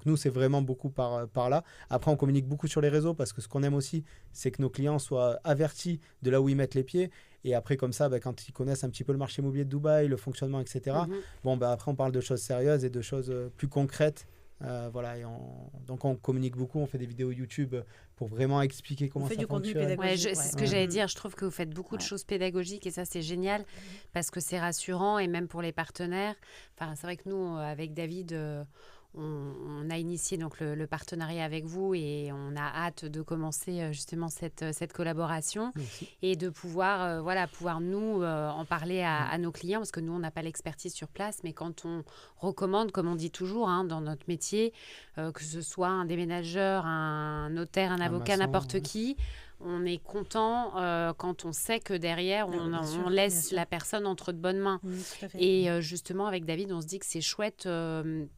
nous, c'est vraiment beaucoup par là. Après, on communique beaucoup sur les réseaux parce que ce qu'on aime aussi, c'est que nos clients soient avertis de là où ils mettent les pieds. Et après, comme ça, quand ils connaissent un petit peu le marché immobilier de Dubaï, le fonctionnement, etc., après, on parle de choses sérieuses et de choses plus concrètes. Voilà, donc on communique beaucoup, on fait des vidéos YouTube pour vraiment expliquer comment ça fonctionne. On fait du contenu pédagogique. C'est ce que j'allais dire, je trouve que vous faites beaucoup de choses pédagogiques et ça c'est génial parce que c'est rassurant et même pour les partenaires. C'est vrai que nous, avec David, on a initié donc le partenariat avec vous et on a hâte de commencer justement cette collaboration. Merci. Et de pouvoir nous en parler à nos clients parce que nous on n'a pas l'expertise sur place, mais quand on recommande, comme on dit toujours dans notre métier, que ce soit un déménageur, un notaire, un avocat, maçon, n'importe qui, on est content quand on sait que derrière on laisse la personne entre de bonnes mains. Tout à fait. Et justement avec David on se dit que c'est chouette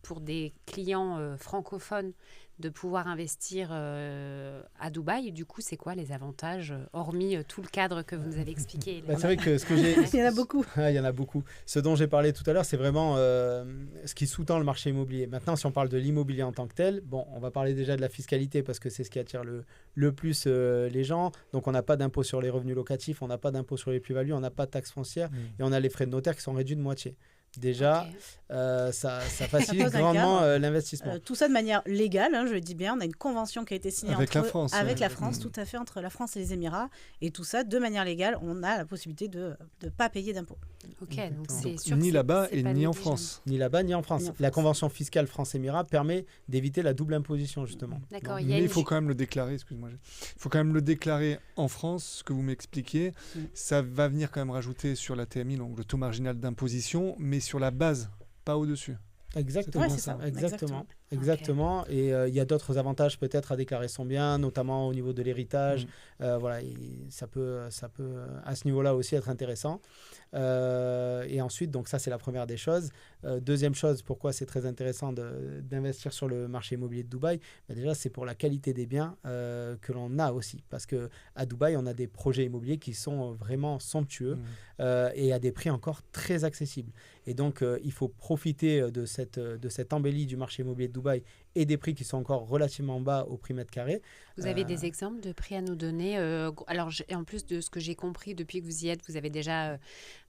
pour des clients francophones de pouvoir investir à Dubaï. Du coup, c'est quoi les avantages, hormis tout le cadre que vous nous avez expliqué? C'est vrai que ce que j'ai... Il y en a beaucoup. Il y en a beaucoup. Ce dont j'ai parlé tout à l'heure, c'est vraiment ce qui sous-tend le marché immobilier. Maintenant, si on parle de l'immobilier en tant que tel, bon, on va parler déjà de la fiscalité parce que c'est ce qui attire le plus les gens. Donc, on n'a pas d'impôt sur les revenus locatifs, on n'a pas d'impôt sur les plus-values, on n'a pas de taxes foncières et on a les frais de notaire qui sont réduits de moitié. Déjà, ça facilite grandement l'investissement. Tout ça de manière légale, je le dis bien. On a une convention qui a été signée avec la France, tout à fait, entre la France et les Émirats. Et tout ça, de manière légale, on a la possibilité de ne pas payer d'impôts. Ok, donc c'est sûr ni que là-bas c'est et pas ni en négligeable. France. Ni là-bas, ni en France. La convention fiscale France-Émirats permet d'éviter la double imposition, justement. D'accord, Mais il faut quand même le déclarer, excuse-moi. Il faut quand même le déclarer en France, ce que vous m'expliquiez. Ça va venir quand même rajouter sur la TMI, donc le taux marginal d'imposition, mais sur la base, pas au-dessus. Exactement, c'est ça. Exactement. Et il y a d'autres avantages peut-être à déclarer son bien, notamment au niveau de l'héritage. Voilà, ça peut à ce niveau-là aussi être intéressant. Et ensuite, donc ça c'est la première des choses. Deuxième chose, pourquoi c'est très intéressant d'investir sur le marché immobilier de Dubaï, déjà c'est pour la qualité des biens que l'on a aussi. Parce qu'à Dubaï, on a des projets immobiliers qui sont vraiment somptueux et à des prix encore très accessibles. Et donc, il faut profiter de cette embellie du marché immobilier de Dubaï et des prix qui sont encore relativement bas au prix mètre carré. Vous avez des exemples de prix à nous donner alors, en plus de ce que j'ai compris, depuis que vous y êtes, vous avez déjà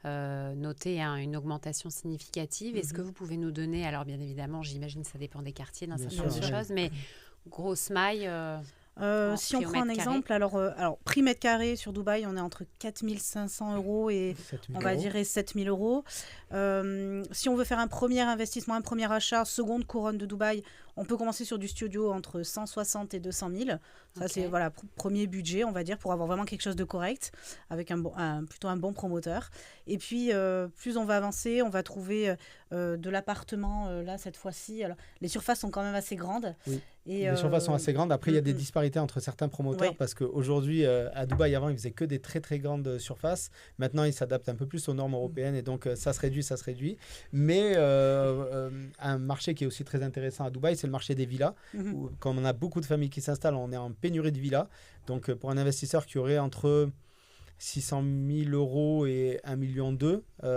noté une augmentation significative. Est-ce que vous pouvez nous donner, alors bien évidemment, j'imagine que ça dépend des quartiers, d'un certain nombre de choses, mais grosse maille si on prend un exemple, alors prix mètre carré sur Dubaï, on est entre 4 500 € et on va dire 7 000 €. Si on veut faire un premier investissement, un premier achat, seconde couronne de Dubaï, on peut commencer sur du studio entre 160 et 200 000. Ça, c'est premier budget, on va dire, pour avoir vraiment quelque chose de correct, avec plutôt un bon promoteur. Et puis, plus on va avancer, on va trouver de l'appartement, là, cette fois-ci. Alors, les surfaces sont quand même assez grandes. Oui. Et les surfaces sont assez grandes. Après, il y a des disparités entre certains promoteurs parce qu'aujourd'hui, à Dubaï, avant, ils faisaient que des très, très grandes surfaces. Maintenant, ils s'adaptent un peu plus aux normes européennes et donc, ça se réduit. Mais un marché qui est aussi très intéressant à Dubaï, c'est le marché des villas. Où, comme on a beaucoup de familles qui s'installent, on est en pénurie de villas. Donc, pour un investisseur qui aurait entre 600 000 € et 1,2 million,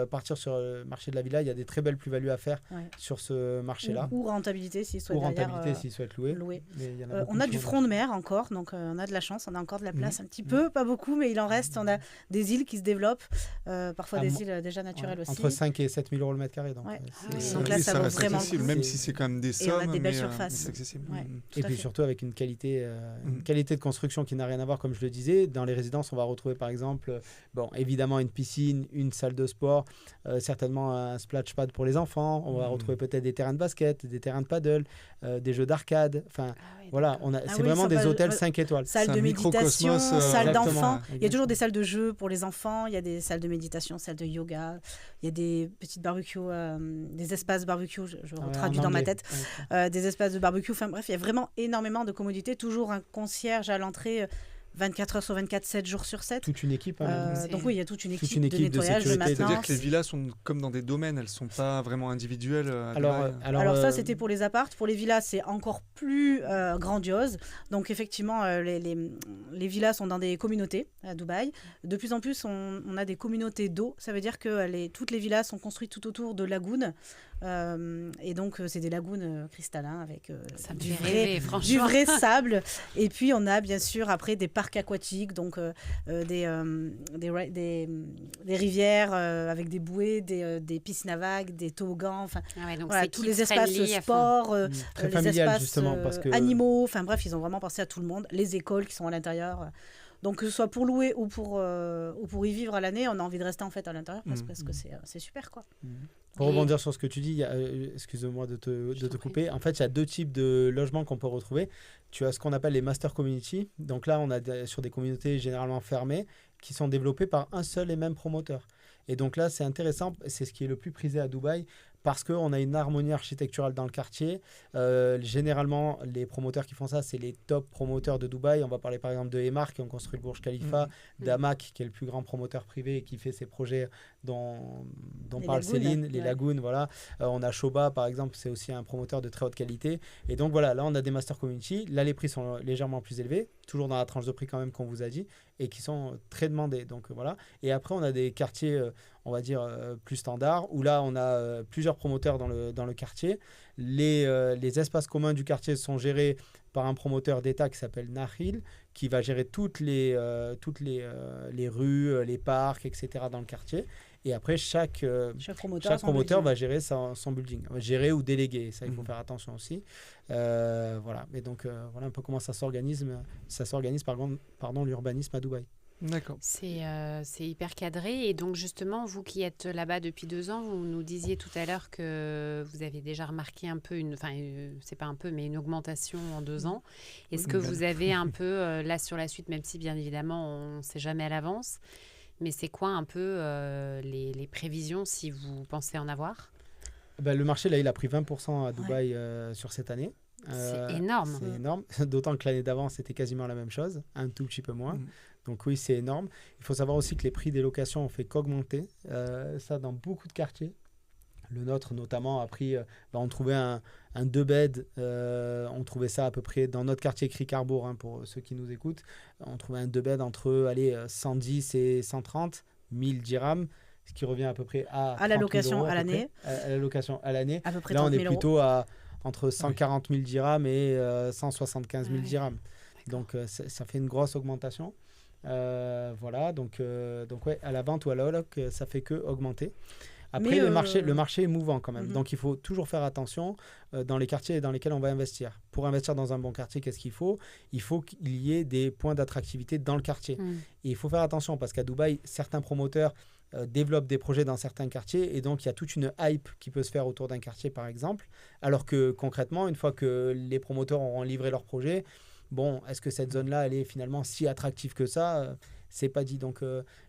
partir sur le marché de la villa, il y a des très belles plus-values à faire sur ce marché-là. Ou rentabilité s'ils souhaitent louer. On a du front de mer encore, donc on a de la chance, on a encore de la place un petit peu, pas beaucoup, mais il en reste. On a des îles qui se développent, parfois des îles déjà naturelles aussi. Entre 5 et 7 000 € le mètre carré. Donc, donc là, ça vaut vraiment accessible, même si c'est quand même des sommes, on a des belles surfaces. C'est accessible. Et puis surtout avec une qualité de construction qui n'a rien à voir, comme je le disais. Dans les résidences, on va retrouver par exemple évidemment une piscine, une salle de sport, certainement un splash pad pour les enfants. On va retrouver peut-être des terrains de basket, des terrains de paddle, des jeux d'arcade. Enfin, c'est vraiment des hôtels 5 étoiles. Salle de méditation, salle d'enfants. Il y a toujours des salles de jeux pour les enfants. Il y a des salles de méditation, salles de yoga. Il y a des petites barbecues, des espaces barbecue. Je retraduis dans ma tête. Des espaces de barbecue. Enfin bref, il y a vraiment énormément de commodités. Toujours un concierge à l'entrée. 24 heures sur 24, 7 jours sur 7. Toute une équipe. Donc oui, il y a toute une équipe de nettoyage, de maintenance. C'est-à-dire que les villas sont comme dans des domaines, elles ne sont pas vraiment individuelles. Alors ça, c'était pour les appartes. Pour les villas, c'est encore plus grandiose. Donc effectivement, les villas sont dans des communautés à Dubaï. De plus en plus, on a des communautés d'eau. Ça veut dire que toutes les villas sont construites tout autour de lagunes. Et donc, c'est des lagunes cristallines avec du vrai sable. Et puis, on a bien sûr après des parcs aquatiques, donc des rivières avec des bouées, des piscines à vagues, des toboggans, tous les espaces sport, les espaces justement, parce que... animaux. Enfin bref, ils ont vraiment pensé à tout le monde. Les écoles qui sont à l'intérieur. Donc, que ce soit pour louer ou pour y vivre à l'année, on a envie de rester en fait à l'intérieur parce que c'est super, quoi. Pour rebondir sur ce que tu dis, excuse-moi de te couper. En fait, il y a deux types de logements qu'on peut retrouver. Tu as ce qu'on appelle les master community. Donc là, on a sur des communautés généralement fermées qui sont développées par un seul et même promoteur. Et donc là, c'est intéressant. C'est ce qui est le plus prisé à Dubaï parce qu'on a une harmonie architecturale dans le quartier. Généralement, les promoteurs qui font ça, c'est les top promoteurs de Dubaï. On va parler par exemple de Emaar qui ont construit le Burj Khalifa, d'Hamac qui est le plus grand promoteur privé et qui fait ses projets dont Les parle lagoons, Céline, les ouais. lagoons, voilà. On a Shoba, par exemple, c'est aussi un promoteur de très haute qualité. Et donc voilà, là, on a des master community. Là, les prix sont légèrement plus élevés, toujours dans la tranche de prix quand même qu'on vous a dit, et qui sont très demandés. Donc voilà. Et après, on a des quartiers, on va dire, plus standards, où là, on a plusieurs promoteurs dans le quartier. Les espaces communs du quartier sont gérés par un promoteur d'État qui s'appelle Nahil, qui va gérer toutes les rues, les parcs, etc. dans le quartier. Et après, chaque promoteur va gérer son building, va gérer ou déléguer. Ça, il faut faire attention aussi. Voilà. Et donc, voilà un peu comment ça s'organise l'urbanisme à Dubaï. D'accord. C'est hyper cadré. Et donc, justement, vous qui êtes là-bas depuis 2 ans, vous nous disiez tout à l'heure que vous avez déjà remarqué un peu, c'est pas un peu, mais une augmentation en 2 ans. Est-ce que vous avez un peu, là sur la suite, même si bien évidemment, on ne sait jamais à l'avance, mais c'est quoi un peu les prévisions si vous pensez en avoir? Le marché, là, il a pris 20% à Dubaï sur cette année. C'est énorme. C'est énorme. D'autant que l'année d'avant, c'était quasiment la même chose, un tout petit peu moins. Donc oui, c'est énorme. Il faut savoir aussi que les prix des locations ont fait qu'augmenter. Ça, dans beaucoup de quartiers. Le nôtre, notamment, a pris... on trouvait un 2-bed. On trouvait ça à peu près dans notre quartier Cricarbourg, pour ceux qui nous écoutent. On trouvait un 2-bed entre 110 et 130 000 dirhams, ce qui revient à peu près à la location à l'année. À la location à l'année. À peu près là, on est 30 000 plutôt entre 140 000 dirhams et 175 000 dirhams. Donc, ça fait une grosse augmentation. Voilà, donc ouais, à la vente ou à la loc, ça fait que augmenter. Après, le marché est mouvant quand même. Donc, il faut toujours faire attention dans les quartiers dans lesquels on va investir. Pour investir dans un bon quartier, qu'est-ce qu'il faut? Il faut qu'il y ait des points d'attractivité dans le quartier. Et il faut faire attention parce qu'à Dubaï, certains promoteurs développent des projets dans certains quartiers et donc il y a toute une hype qui peut se faire autour d'un quartier, par exemple. Alors que concrètement, une fois que les promoteurs auront livré leur projet, bon, est-ce que cette zone-là, elle est finalement si attractive que ça? C'est pas dit. Donc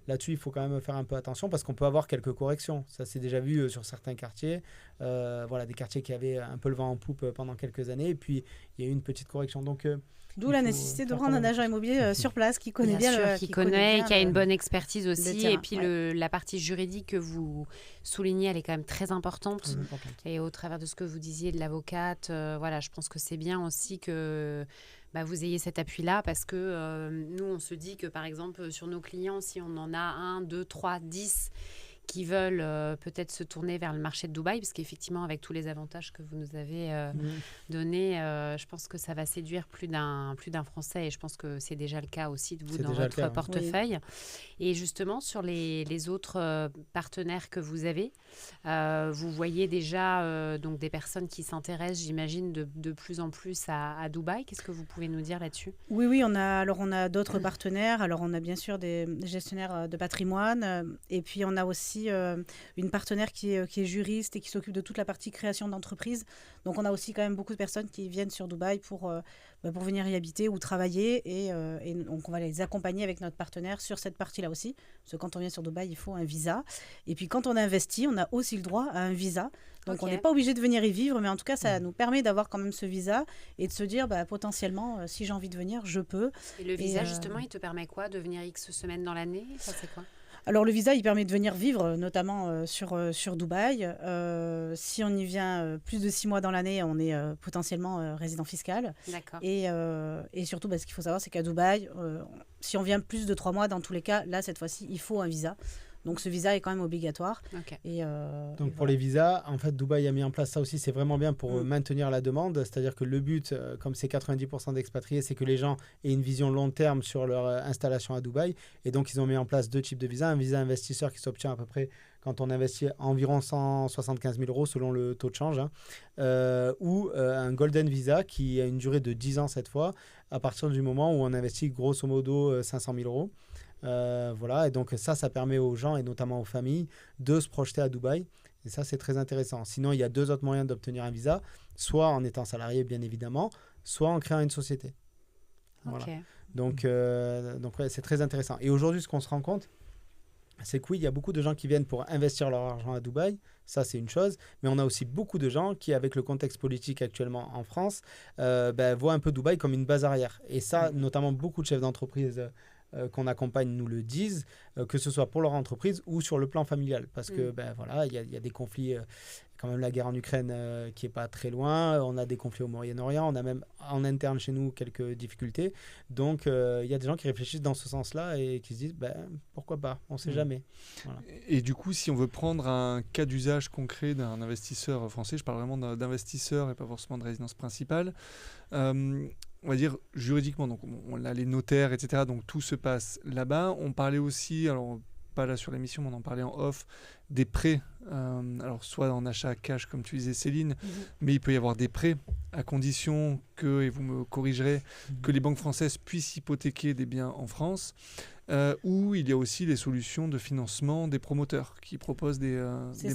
là-dessus, il faut quand même faire un peu attention parce qu'on peut avoir quelques corrections. Ça s'est déjà vu sur certains quartiers. Voilà, des quartiers qui avaient un peu le vent en poupe pendant quelques années. Et puis, il y a eu une petite correction. Donc, d'où la nécessité de prendre un agent immobilier sur place qui connaît bien qui a une bonne expertise aussi. Et puis, la partie juridique que vous soulignez, elle est quand même très importante. Et au travers de ce que vous disiez de l'avocate, voilà, je pense que c'est bien aussi que... vous ayez cet appui-là parce que nous, on se dit que, par exemple, sur nos clients, si on en a 1, 2, 3, 10 qui veulent peut-être se tourner vers le marché de Dubaï, parce qu'effectivement, avec tous les avantages que vous nous avez donnés, je pense que ça va séduire plus d'un Français et je pense que c'est déjà le cas aussi de vous dans votre portefeuille. Oui. Et justement, sur les autres partenaires que vous avez, vous voyez déjà donc des personnes qui s'intéressent, j'imagine, de plus en plus à Dubaï. Qu'est-ce que vous pouvez nous dire là-dessus? Oui, on a d'autres partenaires. Alors, on a bien sûr des gestionnaires de patrimoine et puis on a aussi une partenaire qui est juriste et qui s'occupe de toute la partie création d'entreprise. Donc, on a aussi quand même beaucoup de personnes qui viennent sur Dubaï pour venir y habiter ou travailler et donc on va les accompagner avec notre partenaire sur cette partie-là aussi. Parce que quand on vient sur Dubaï, il faut un visa. Et puis, quand on investit, on a aussi le droit à un visa. Donc, on n'est pas obligé de venir y vivre, mais en tout cas, ça nous permet d'avoir quand même ce visa et de se dire, potentiellement, si j'ai envie de venir, je peux. Et le visa, justement, il te permet quoi? De venir X semaines dans l'année? Ça, c'est quoi? Alors, le visa, il permet de venir vivre, notamment sur Dubaï. Si on y vient plus de 6 mois dans l'année, on est potentiellement résident fiscal. D'accord. Et surtout, ce qu'il faut savoir, c'est qu'à Dubaï, si on vient plus de 3 mois, dans tous les cas, là, cette fois-ci, il faut un visa. Donc, ce visa est quand même obligatoire. Okay. Donc, pour les visas, en fait, Dubaï a mis en place ça aussi. C'est vraiment bien pour maintenir la demande. C'est-à-dire que le but, comme c'est 90% d'expatriés, c'est que les gens aient une vision long terme sur leur installation à Dubaï. Et donc, ils ont mis en place 2 types de visas. Un visa investisseur qui s'obtient à peu près quand on investit environ 175 000 € selon le taux de change. Ou un Golden Visa qui a une durée de 10 ans cette fois, à partir du moment où on investit grosso modo 500 000 €. Voilà, et donc ça permet aux gens et notamment aux familles de se projeter à Dubaï et ça c'est très intéressant. Sinon il y a 2 autres moyens d'obtenir un visa, soit en étant salarié bien évidemment, soit en créant une société. Voilà. Okay. Donc ouais, c'est très intéressant. Et aujourd'hui ce qu'on se rend compte, c'est que oui, il y a beaucoup de gens qui viennent pour investir leur argent à Dubaï, ça c'est une chose, mais on a aussi beaucoup de gens qui, avec le contexte politique actuellement en France, voient un peu Dubaï comme une base arrière. Et ça, notamment beaucoup de chefs d'entreprise qu'on accompagne nous le disent, que ce soit pour leur entreprise ou sur le plan familial. Parce que il y a des conflits, quand même la guerre en Ukraine qui n'est pas très loin, on a des conflits au Moyen-Orient, on a même en interne chez nous quelques difficultés. Donc il y a des gens qui réfléchissent dans ce sens-là et qui se disent pourquoi pas, on ne sait jamais. Voilà. Et du coup, si on veut prendre un cas d'usage concret d'un investisseur français, je parle vraiment d'investisseur et pas forcément de résidence principale, on va dire juridiquement, donc on a les notaires, etc. Donc tout se passe là-bas. On parlait aussi, alors pas là sur l'émission, mais on en parlait en off, des prêts. Alors soit en achat cash, comme tu disais Céline, mais il peut y avoir des prêts à condition que, et vous me corrigerez, que les banques françaises puissent hypothéquer des biens en France. Où il y a aussi les solutions de financement des promoteurs qui proposent des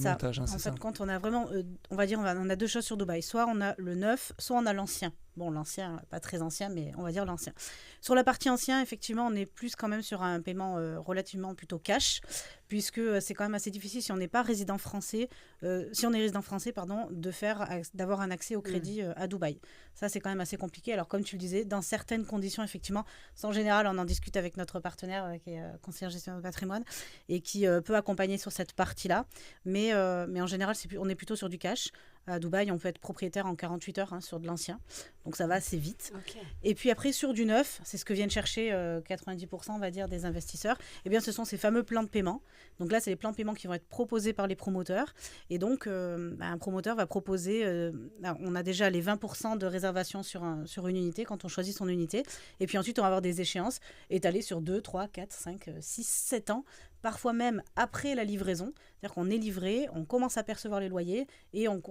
montages. En fait, quand on a vraiment, on va dire, on a deux choses sur Dubaï. Soit on a le neuf, soit on a l'ancien. Bon, l'ancien, pas très ancien, mais on va dire l'ancien. Sur la partie ancien, effectivement, on est plus quand même sur un paiement relativement plutôt cash, puisque c'est quand même assez difficile si on n'est pas résident français, d'avoir un accès au crédit à Dubaï. Ça, c'est quand même assez compliqué. Alors, comme tu le disais, dans certaines conditions, effectivement, en général, on en discute avec notre partenaire qui est conseiller en gestion de patrimoine et qui peut accompagner sur cette partie-là. Mais en général, on est plutôt sur du cash. À Dubaï, on peut être propriétaire en 48 heures sur de l'ancien. Donc, ça va assez vite. Okay. Et puis après, sur du neuf, c'est ce que viennent chercher 90%, on va dire, des investisseurs. Eh bien, ce sont ces fameux plans de paiement. Donc là, c'est les plans de paiement qui vont être proposés par les promoteurs. Et donc, un promoteur va proposer... on a déjà les 20% de réservation sur une unité, quand on choisit son unité. Et puis ensuite, on va avoir des échéances étalées sur 2, 3, 4, 5, 6, 7 ans. Parfois même après la livraison. C'est-à-dire qu'on est livré, on commence à percevoir les loyers et on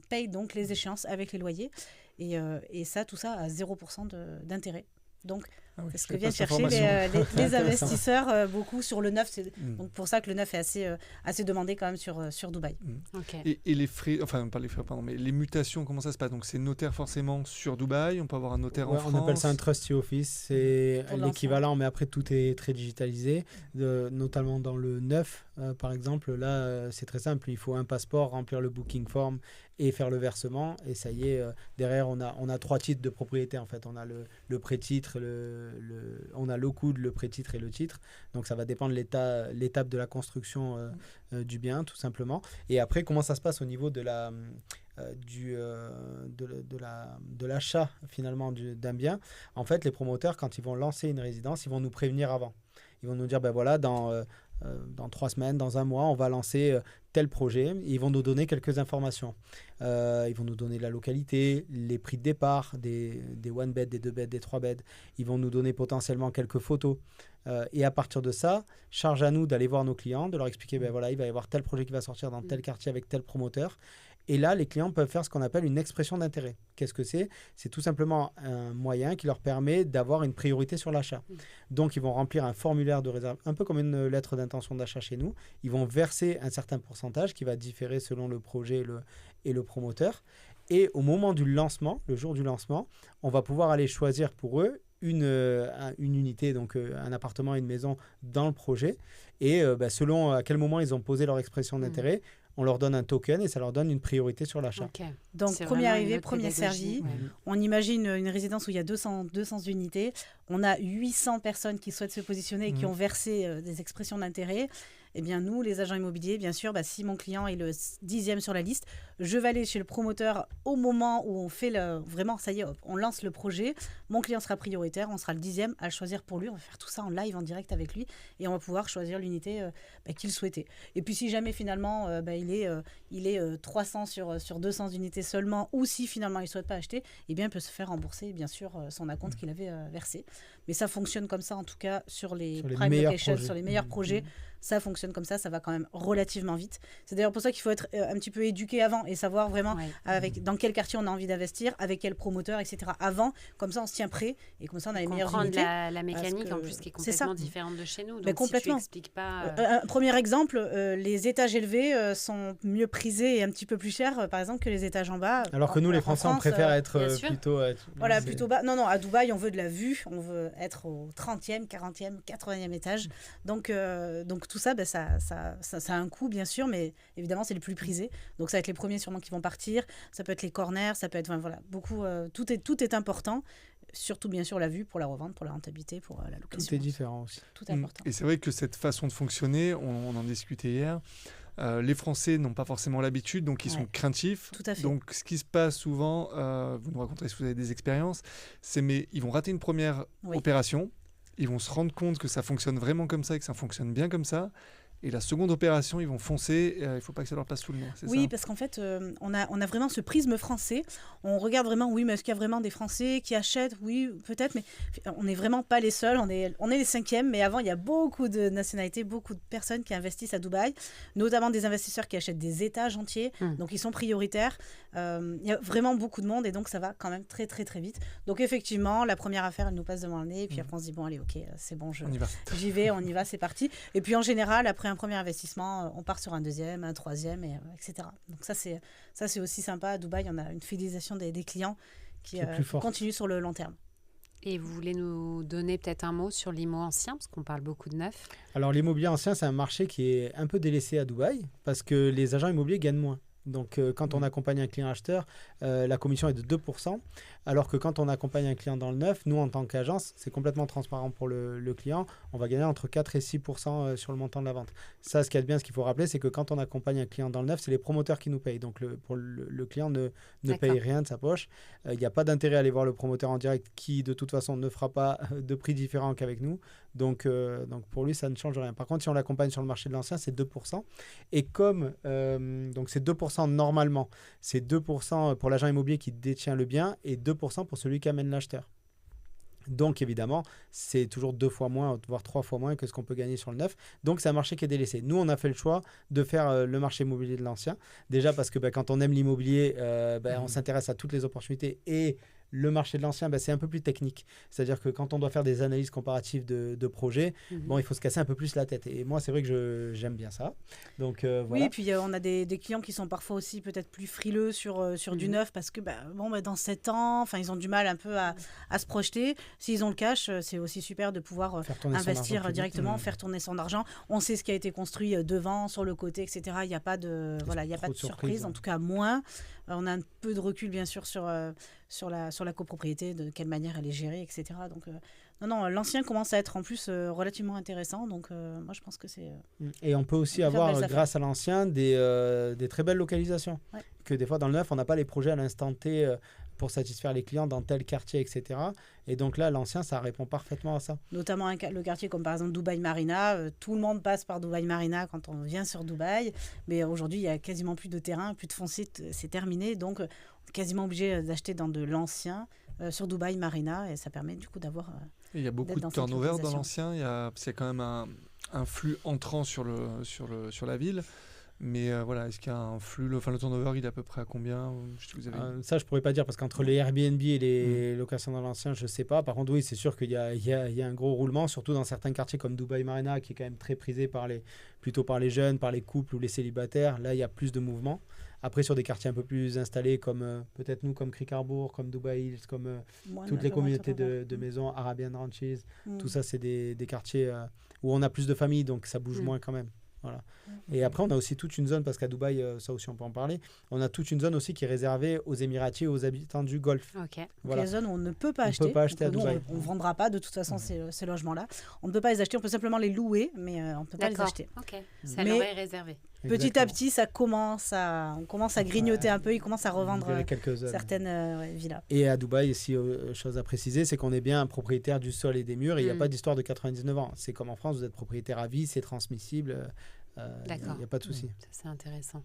paye donc les échéances avec les loyers. Et ça, tout ça à 0% d'intérêt. Donc, c'est ce que viennent chercher les investisseurs beaucoup sur le neuf. C'est donc pour ça que le neuf est assez demandé quand même sur Dubaï. Okay. Et les frais, enfin pas les frais, pardon, mais les mutations, comment ça se passe? Donc c'est notaire forcément sur Dubaï, on peut avoir un notaire en France. On appelle ça un trustee office, c'est l'équivalent, mais après tout est très digitalisé, notamment dans le neuf, par exemple. Là, c'est très simple, il faut un passeport, remplir le booking form et faire le versement, et ça y est, derrière on a 3 titres de propriété en fait. On a le pré-titre, on a le coude, le pré-titre et le titre. Donc ça va dépendre de l'étape de la construction du bien, tout simplement. Et après, comment ça se passe au niveau de l'achat finalement d'un bien? En fait, les promoteurs, quand ils vont lancer une résidence, ils vont nous prévenir avant. Ils vont nous dire, dans 3 semaines, dans un mois, on va lancer tel projet. Ils vont nous donner quelques informations. Ils vont nous donner la localité, les prix de départ, des one bed, des 2 beds, des 3 beds. Ils vont nous donner potentiellement quelques photos. Et à partir de ça, charge à nous d'aller voir nos clients, de leur expliquer, il va y avoir tel projet qui va sortir dans tel quartier avec tel promoteur. Et là, les clients peuvent faire ce qu'on appelle une expression d'intérêt. Qu'est-ce que c'est? C'est tout simplement un moyen qui leur permet d'avoir une priorité sur l'achat. Donc, ils vont remplir un formulaire de réserve, un peu comme une lettre d'intention d'achat chez nous. Ils vont verser un certain pourcentage qui va différer selon le projet et le promoteur. Et au moment du lancement, le jour du lancement, on va pouvoir aller choisir pour eux une unité, donc un appartement, une maison dans le projet. Et selon à quel moment ils ont posé leur expression d'intérêt, on leur donne un token et ça leur donne une priorité sur l'achat. Okay. Donc, premier arrivé, premier servi. Ouais. On imagine une résidence où il y a 200 unités. On a 800 personnes qui souhaitent se positionner et qui ont versé des expressions d'intérêt. Eh bien, nous, les agents immobiliers, bien sûr, si mon client est le 10e sur la liste, je vais aller chez le promoteur au moment où on fait vraiment, ça y est, on lance le projet. Mon client sera prioritaire, on sera le 10e à le choisir pour lui. On va faire tout ça en live, en direct avec lui et on va pouvoir choisir l'unité qu'il souhaitait. Et puis, si jamais finalement, il est 300 sur 200 unités seulement ou si finalement il ne souhaite pas acheter, eh bien, il peut se faire rembourser, bien sûr, son acompte qu'il avait versé. Mais ça fonctionne comme ça, en tout cas, sur les prime locations, sur les meilleurs projets. Ça fonctionne comme ça va quand même relativement vite. C'est d'ailleurs pour ça qu'il faut être un petit peu éduqué avant et savoir vraiment dans quel quartier on a envie d'investir, avec quel promoteur, etc. Avant, comme ça on se tient prêt et comme ça on a les meilleures unités. La mécanique en plus qui est complètement différente de chez nous. Donc complètement. Si tu expliques pas... Un premier exemple, les étages élevés sont mieux prisés et un petit peu plus chers, par exemple, que les étages en bas. Alors que nous, les Français, on préfère être plutôt... plutôt bas. Non, à Dubaï, on veut de la vue, on veut être au 30e, 40e, 80e étage. Donc tout ça, ça a un coût, bien sûr, mais évidemment, c'est les plus prisés. Donc, ça va être les premiers sûrement qui vont partir. Ça peut être les corners, ça peut être beaucoup. Tout est important. surtout bien sûr la vue pour la revente, pour la rentabilité, pour la location. Tout est différent aussi. Tout est important. Et c'est vrai que cette façon de fonctionner, on en discutait hier, les Français n'ont pas forcément l'habitude, donc ils sont craintifs. Tout à fait. Donc ce qui se passe souvent, vous nous raconterez si vous avez des expériences, mais ils vont rater une première opération, ils vont se rendre compte que ça fonctionne vraiment comme ça et que ça fonctionne bien comme ça. Et la seconde opération, ils vont foncer. Il ne faut pas que ça leur passe sous le nez. Oui, ça parce qu'en fait, on a vraiment ce prisme français. On regarde vraiment, oui, mais est-ce qu'il y a vraiment des Français qui achètent? Oui, peut-être, mais on n'est vraiment pas les seuls. On est les 5e, mais avant, il y a beaucoup de nationalités, beaucoup de personnes qui investissent à Dubaï, notamment des investisseurs qui achètent des étages entiers. Donc, ils sont prioritaires. Il y a vraiment beaucoup de monde et donc, ça va quand même très, très, très vite. Donc, effectivement, la première affaire, elle nous passe devant le nez. Et puis après, on se dit, bon, allez, ok, c'est bon, j'y vais, on y va, c'est parti. Et puis, en général, après un premier investissement, on part sur un deuxième, un troisième, etc. Donc ça c'est aussi sympa. À Dubaï, on a une fidélisation des clients qui continue sur le long terme. Et vous voulez nous donner peut-être un mot sur l'IMO ancien, parce qu'on parle beaucoup de neuf. Alors l'immobilier ancien, c'est un marché qui est un peu délaissé à Dubaï, parce que les agents immobiliers gagnent moins. Donc, quand on accompagne un client acheteur, la commission est de 2%, alors que quand on accompagne un client dans le neuf, nous, en tant qu'agence, c'est complètement transparent pour le client, on va gagner entre 4 et 6% sur le montant de la vente. Ça, ce qu'il y a de bien, ce qu'il faut rappeler, c'est que quand on accompagne un client dans le neuf, c'est les promoteurs qui nous payent. Donc, le client ne paye rien de sa poche. Il n'y a pas d'intérêt à aller voir le promoteur en direct qui, de toute façon, ne fera pas de prix différent qu'avec nous. Donc, pour lui, ça ne change rien. Par contre, si on l'accompagne sur le marché de l'ancien, c'est 2%. Et comme donc c'est 2% normalement, c'est 2% pour l'agent immobilier qui détient le bien et 2% pour celui qui amène l'acheteur. Donc, évidemment, c'est toujours 2 fois moins, voire 3 fois moins que ce qu'on peut gagner sur le neuf. Donc, c'est un marché qui est délaissé. Nous, on a fait le choix de faire le marché immobilier de l'ancien. Déjà parce que quand on aime l'immobilier, on s'intéresse à toutes les opportunités et le marché de l'ancien, c'est un peu plus technique. C'est-à-dire que quand on doit faire des analyses comparatives de projets, il faut se casser un peu plus la tête. Et moi, c'est vrai que j'aime bien ça. Donc, voilà. Oui, et puis on a des clients qui sont parfois aussi peut-être plus frileux sur du neuf parce que dans 7 ans, ils ont du mal un peu à se projeter. S'ils ont le cash, c'est aussi super de pouvoir investir directement, faire tourner son argent. On sait ce qui a été construit devant, sur le côté, etc. Il n'y a pas de, surprise, en tout cas moins. On a un peu de recul, bien sûr, sur la copropriété, de quelle manière elle est gérée, etc. Donc, l'ancien commence à être en plus relativement intéressant. Donc, moi, je pense que c'est... Et on peut aussi avoir, grâce à l'ancien, des très belles localisations. Ouais. Que des fois, dans le neuf, on n'a pas les projets à l'instant T pour satisfaire les clients dans tel quartier, etc. Et donc là, l'ancien, ça répond parfaitement à ça. Notamment le quartier comme par exemple Dubaï Marina. Tout le monde passe par Dubaï Marina quand on vient sur Dubaï. Mais aujourd'hui, il n'y a quasiment plus de terrain, plus de foncier, c'est terminé. Donc, on est quasiment obligé d'acheter dans de l'ancien sur Dubaï Marina. Et ça permet du coup d'avoir... il y a beaucoup de turnover dans l'ancien. Il y a quand même un flux entrant sur la ville. Mais est-ce qu'il y a un flux, le turnover, il est à peu près à combien? Ça, je ne pourrais pas dire parce qu'entre les Airbnb et les locations dans l'ancien, je ne sais pas. Par contre, oui, c'est sûr qu'il y a un gros roulement, surtout dans certains quartiers comme Dubaï Marina, qui est quand même très prisé plutôt par les jeunes, par les couples ou les célibataires. Là, il y a plus de mouvement. Après, sur des quartiers un peu plus installés, comme peut-être nous, comme Crick-Harbour, comme Dubaï Hills, comme toutes les communautés de maisons, Arabian Ranches, tout ça, c'est des quartiers où on a plus de familles, donc ça bouge moins quand même. Voilà. Et après, on a aussi toute une zone, parce qu'à Dubaï, ça aussi on peut en parler, on a toute une zone aussi qui est réservée aux Émiratis et aux habitants du Golfe. Okay. Voilà. Les zones où on ne peut pas acheter. On peut pas acheter à Dubaï. On ne vendra pas de toute façon ces logements-là. On ne peut pas les acheter, on peut simplement les louer, mais on ne peut pas les acheter. Okay. Ça leur est réservé. Petit à petit, on commence à grignoter un peu, ils commencent à revendre certaines villas. Et à Dubaï, ici, chose à préciser, c'est qu'on est bien propriétaire du sol et des murs, et il n'y a pas d'histoire de 99 ans. C'est comme en France, vous êtes propriétaire à vie, c'est transmissible. Il n'y a pas de souci. Ça, c'est intéressant.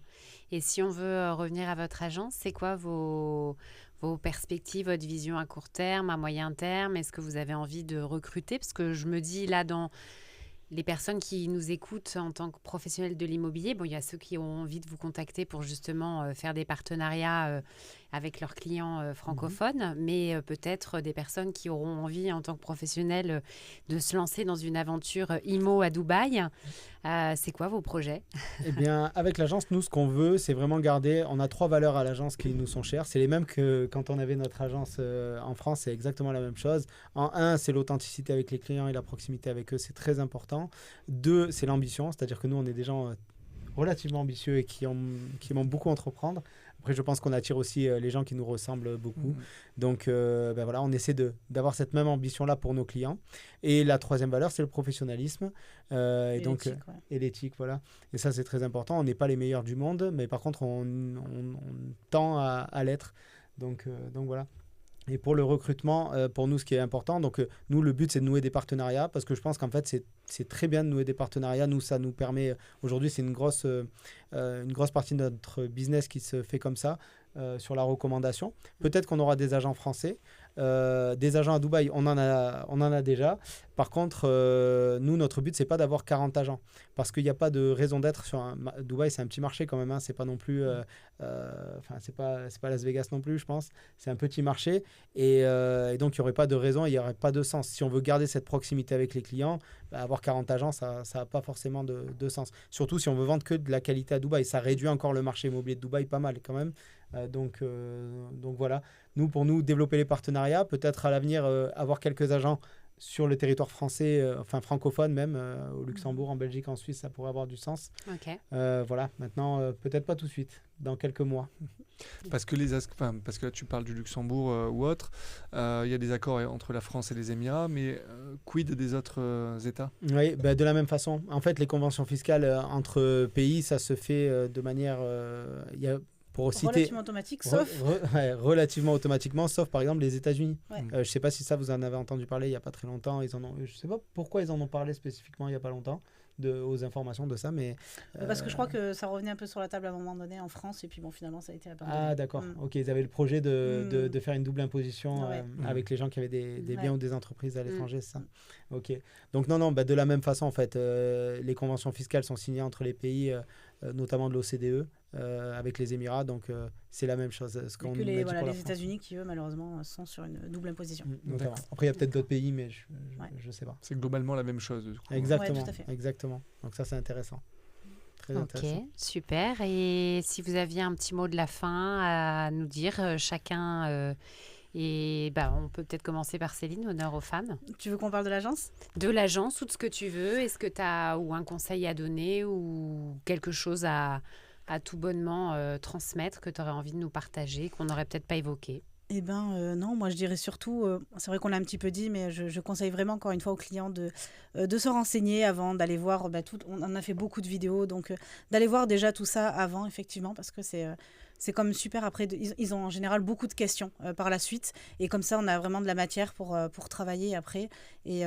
Et si on veut revenir à votre agence, c'est quoi vos perspectives, votre vision à court terme, à moyen terme? Est-ce que vous avez envie de recruter? Parce que je me dis là, dans les personnes qui nous écoutent en tant que professionnels de l'immobilier, il y a ceux qui ont envie de vous contacter pour justement faire des partenariats avec leurs clients francophones, mais peut-être des personnes qui auront envie en tant que professionnels de se lancer dans une aventure IMO à Dubaï. C'est quoi vos projets? Eh bien, avec l'agence, nous, ce qu'on veut, c'est vraiment garder... On a 3 valeurs à l'agence qui nous sont chères. C'est les mêmes que quand on avait notre agence en France, c'est exactement la même chose. En 1, c'est l'authenticité avec les clients et la proximité avec eux, c'est très important. 2, c'est l'ambition, c'est-à-dire que nous, on est des gens relativement ambitieux et qui aiment beaucoup entreprendre. Après, je pense qu'on attire aussi les gens qui nous ressemblent beaucoup. Donc, voilà, on essaie d'avoir cette même ambition-là pour nos clients. Et la troisième valeur, c'est le professionnalisme. Et l'éthique, voilà. Et ça, c'est très important. On n'est pas les meilleurs du monde, mais par contre, on tend à l'être. Donc voilà. Et pour le recrutement, pour nous, ce qui est important, donc nous, le but, c'est de nouer des partenariats, parce que je pense qu'en fait, c'est très bien de nouer des partenariats. Nous, ça nous permet, aujourd'hui, c'est une grosse partie de notre business qui se fait comme ça, sur la recommandation. Peut-être qu'on aura des agents français, des agents à Dubaï, on en a déjà. Par contre, nous, notre but, c'est pas d'avoir 40 agents, parce qu'il n'y a pas de raison d'être sur Dubaï, c'est un petit marché quand même, hein, c'est pas non plus, c'est pas Las Vegas non plus, je pense. C'est un petit marché, et donc il n'y aurait pas de raison, il n'y aurait pas de sens. Si on veut garder cette proximité avec les clients, avoir 40 agents, ça n'a pas forcément de sens. Surtout si on veut vendre que de la qualité à Dubaï, ça réduit encore le marché immobilier de Dubaï pas mal quand même. Donc voilà, pour nous, développer les partenariats, peut-être à l'avenir avoir quelques agents sur le territoire français, francophone même, au Luxembourg, en Belgique, en Suisse, ça pourrait avoir du sens. Voilà, maintenant, peut-être pas tout de suite, dans quelques mois. Parce que là, tu parles du Luxembourg ou autre, il y a des accords entre la France et les Émirats, mais quid des autres États ? Oui, de la même façon. En fait, les conventions fiscales entre pays, ça se fait de manière... relativement automatique, sauf... relativement automatiquement, sauf par exemple les États-Unis. Ouais. Je ne sais pas si ça, vous en avez entendu parler il n'y a pas très longtemps. Je ne sais pas pourquoi ils en ont parlé spécifiquement il n'y a pas longtemps, aux informations de ça. Mais, parce que je crois que ça revenait un peu sur la table à un moment donné en France, et puis finalement, ça a été abandonné. Ah, d'accord. Ok, ils avaient le projet de faire une double imposition avec les gens qui avaient des biens ou des entreprises à l'étranger, c'est ça. Ok. Donc, non, de la même façon, en fait, les conventions fiscales sont signées entre les pays, notamment de l'OCDE, avec les Émirats, donc c'est la même chose. Les États-Unis qui, eux, malheureusement, sont sur une double imposition. Notamment. Après, il y a peut-être d'autres pays, mais je ne sais pas. C'est globalement la même chose. Du coup. Exactement, tout à fait. exactement. Donc ça, c'est intéressant. Très intéressant. Ok, super. Et si vous aviez un petit mot de la fin à nous dire, chacun... on peut peut-être commencer par Céline, honneur aux femmes. Tu veux qu'on parle de l'agence ? De l'agence ou de ce que tu veux. Est-ce que tu as un conseil à donner ou quelque chose à tout bonnement transmettre que tu aurais envie de nous partager, qu'on n'aurait peut-être pas évoqué ? Non, moi je dirais surtout, c'est vrai qu'on l'a un petit peu dit, mais je conseille vraiment encore une fois aux clients de se renseigner avant, d'aller voir, on en a fait beaucoup de vidéos, donc d'aller voir déjà tout ça avant, effectivement, parce que c'est comme super. Après, ils ont en général beaucoup de questions par la suite. Et comme ça, on a vraiment de la matière pour travailler après. Et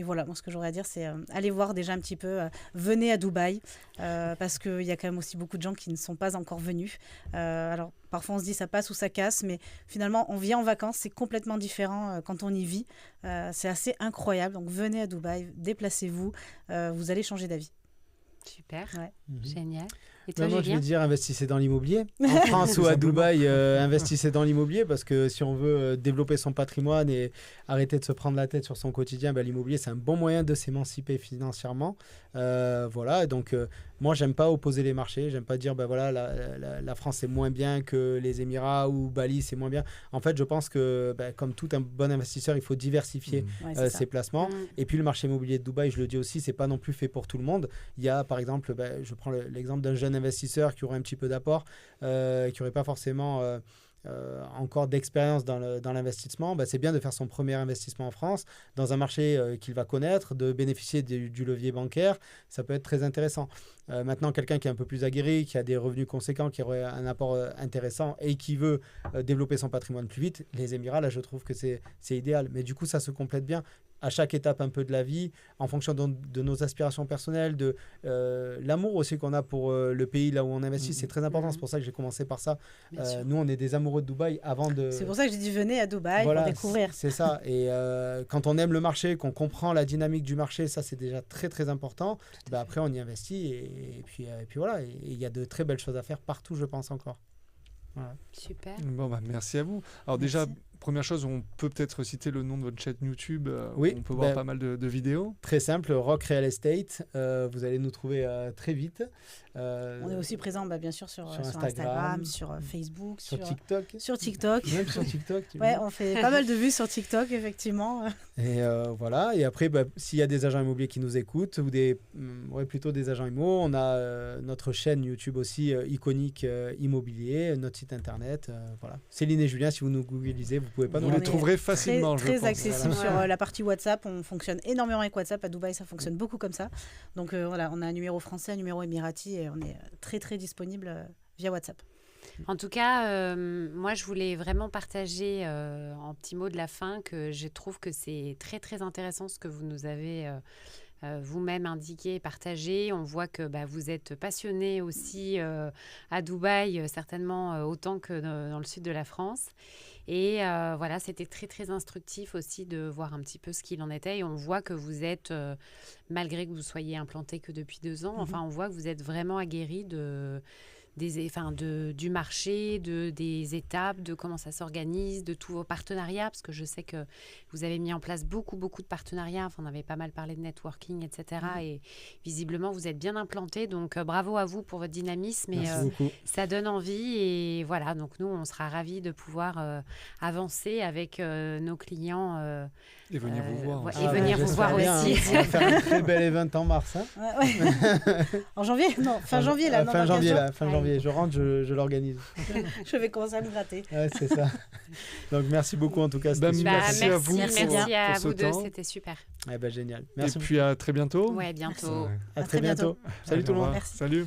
voilà, moi, ce que j'aurais à dire, c'est allez voir déjà un petit peu. Venez à Dubaï, parce qu'il y a quand même aussi beaucoup de gens qui ne sont pas encore venus. Alors, parfois, on se dit ça passe ou ça casse. Mais finalement, on vient en vacances. C'est complètement différent quand on y vit. C'est assez incroyable. Donc, venez à Dubaï, déplacez-vous. Vous allez changer d'avis. Super, Mhm. Génial. Et toi, moi, je Julien ? vais dire, investissez dans l'immobilier. En France ou à Dubaï, investissez dans l'immobilier, parce que si on veut développer son patrimoine et arrêter de se prendre la tête sur son quotidien, l'immobilier, c'est un bon moyen de s'émanciper financièrement. Voilà, donc moi, j'aime pas opposer les marchés. J'aime pas dire, la France, c'est moins bien que les Émirats ou Bali, c'est moins bien. En fait, je pense que, comme tout un bon investisseur, il faut diversifier ses placements. Et puis, le marché immobilier de Dubaï, je le dis aussi, c'est pas non plus fait pour tout le monde. Il y a, par exemple, je prends l'exemple d'un jeune investisseur qui aurait un petit peu d'apport, qui n'aurait pas forcément encore d'expérience dans l'investissement. C'est bien de faire son premier investissement en France, dans un marché qu'il va connaître, de bénéficier du levier bancaire. Ça peut être très intéressant. Maintenant, quelqu'un qui est un peu plus aguerri, qui a des revenus conséquents, qui aurait un apport intéressant et qui veut développer son patrimoine plus vite, les Émirats, là, je trouve que c'est idéal. Mais du coup, ça se complète bien à chaque étape un peu de la vie, en fonction de nos aspirations personnelles, de l'amour aussi qu'on a pour le pays là où on investit. C'est très important, c'est pour ça que j'ai commencé par ça. Nous, on est des amoureux de Dubaï avant de... C'est pour ça que j'ai dit venez à Dubaï pour découvrir. C'est ça. Et quand on aime le marché, qu'on comprend la dynamique du marché, ça c'est déjà très très important. Après, on y investit et puis voilà. Et il y a de très belles choses à faire partout, je pense encore. Voilà. Super. Bon, merci à vous. Alors déjà, première chose, on peut peut-être citer le nom de votre chaîne YouTube. Oui, On peut voir pas mal de vidéos. Très simple, Rock Real Estate. Vous allez nous trouver très vite. On est aussi présent, bien sûr, sur Instagram, Instagram, sur Facebook, sur TikTok. Sur TikTok. Même sur TikTok. Ouais, on fait pas mal de vues sur TikTok, effectivement. Et voilà. Et après, s'il y a des agents immobiliers qui nous écoutent, ou plutôt des agents immo, on a notre chaîne YouTube aussi, Iconique Immobilier, notre site internet. Voilà. Céline et Julien, si vous nous googlisez, vous pouvez pas Vous nous les trouver. trouverez facilement, je Très pense. accessible Voilà. sur la partie WhatsApp. On fonctionne énormément avec WhatsApp. À Dubaï, ça fonctionne beaucoup comme ça. Donc voilà, on a un numéro français, un numéro émirati et on est très très disponible via WhatsApp. En tout cas, moi, je voulais vraiment partager en petits mots de la fin que je trouve que c'est très, très intéressant ce que vous nous avez vous-même indiqué et partagé. On voit que vous êtes passionné aussi à Dubaï, certainement autant que dans le sud de la France. Et voilà, c'était très, très instructif aussi de voir un petit peu ce qu'il en était. Et on voit que vous êtes, malgré que vous soyez implanté que depuis 2 ans, on voit que vous êtes vraiment aguerri du marché, des étapes, de comment ça s'organise, de tous vos partenariats, parce que je sais que vous avez mis en place beaucoup de partenariats. On avait pas mal parlé de networking, etc. Et visiblement, vous êtes bien implanté. Donc, bravo à vous pour votre dynamisme. Merci beaucoup. Ça donne envie. Et voilà, donc nous, on sera ravis de pouvoir avancer avec nos clients. Et venir vous voir. Et venir vous voir j'espère aussi. bien, hein. On va faire un très bel event en mars. Hein. Ouais. En janvier? Non, fin janvier là. Fin dans 15 janvier, jours. là. Fin janvier. Je rentre, je l'organise. Je vais commencer à me gratter. Ouais, c'est ça. Donc, merci beaucoup en tout cas. C'était super. Merci à vous Merci pour à ce vous deux, temps. c'était super. Génial. Et Merci. puis à très bientôt. Ouais, bientôt. À très bientôt. Salut tout le monde. Merci. Salut.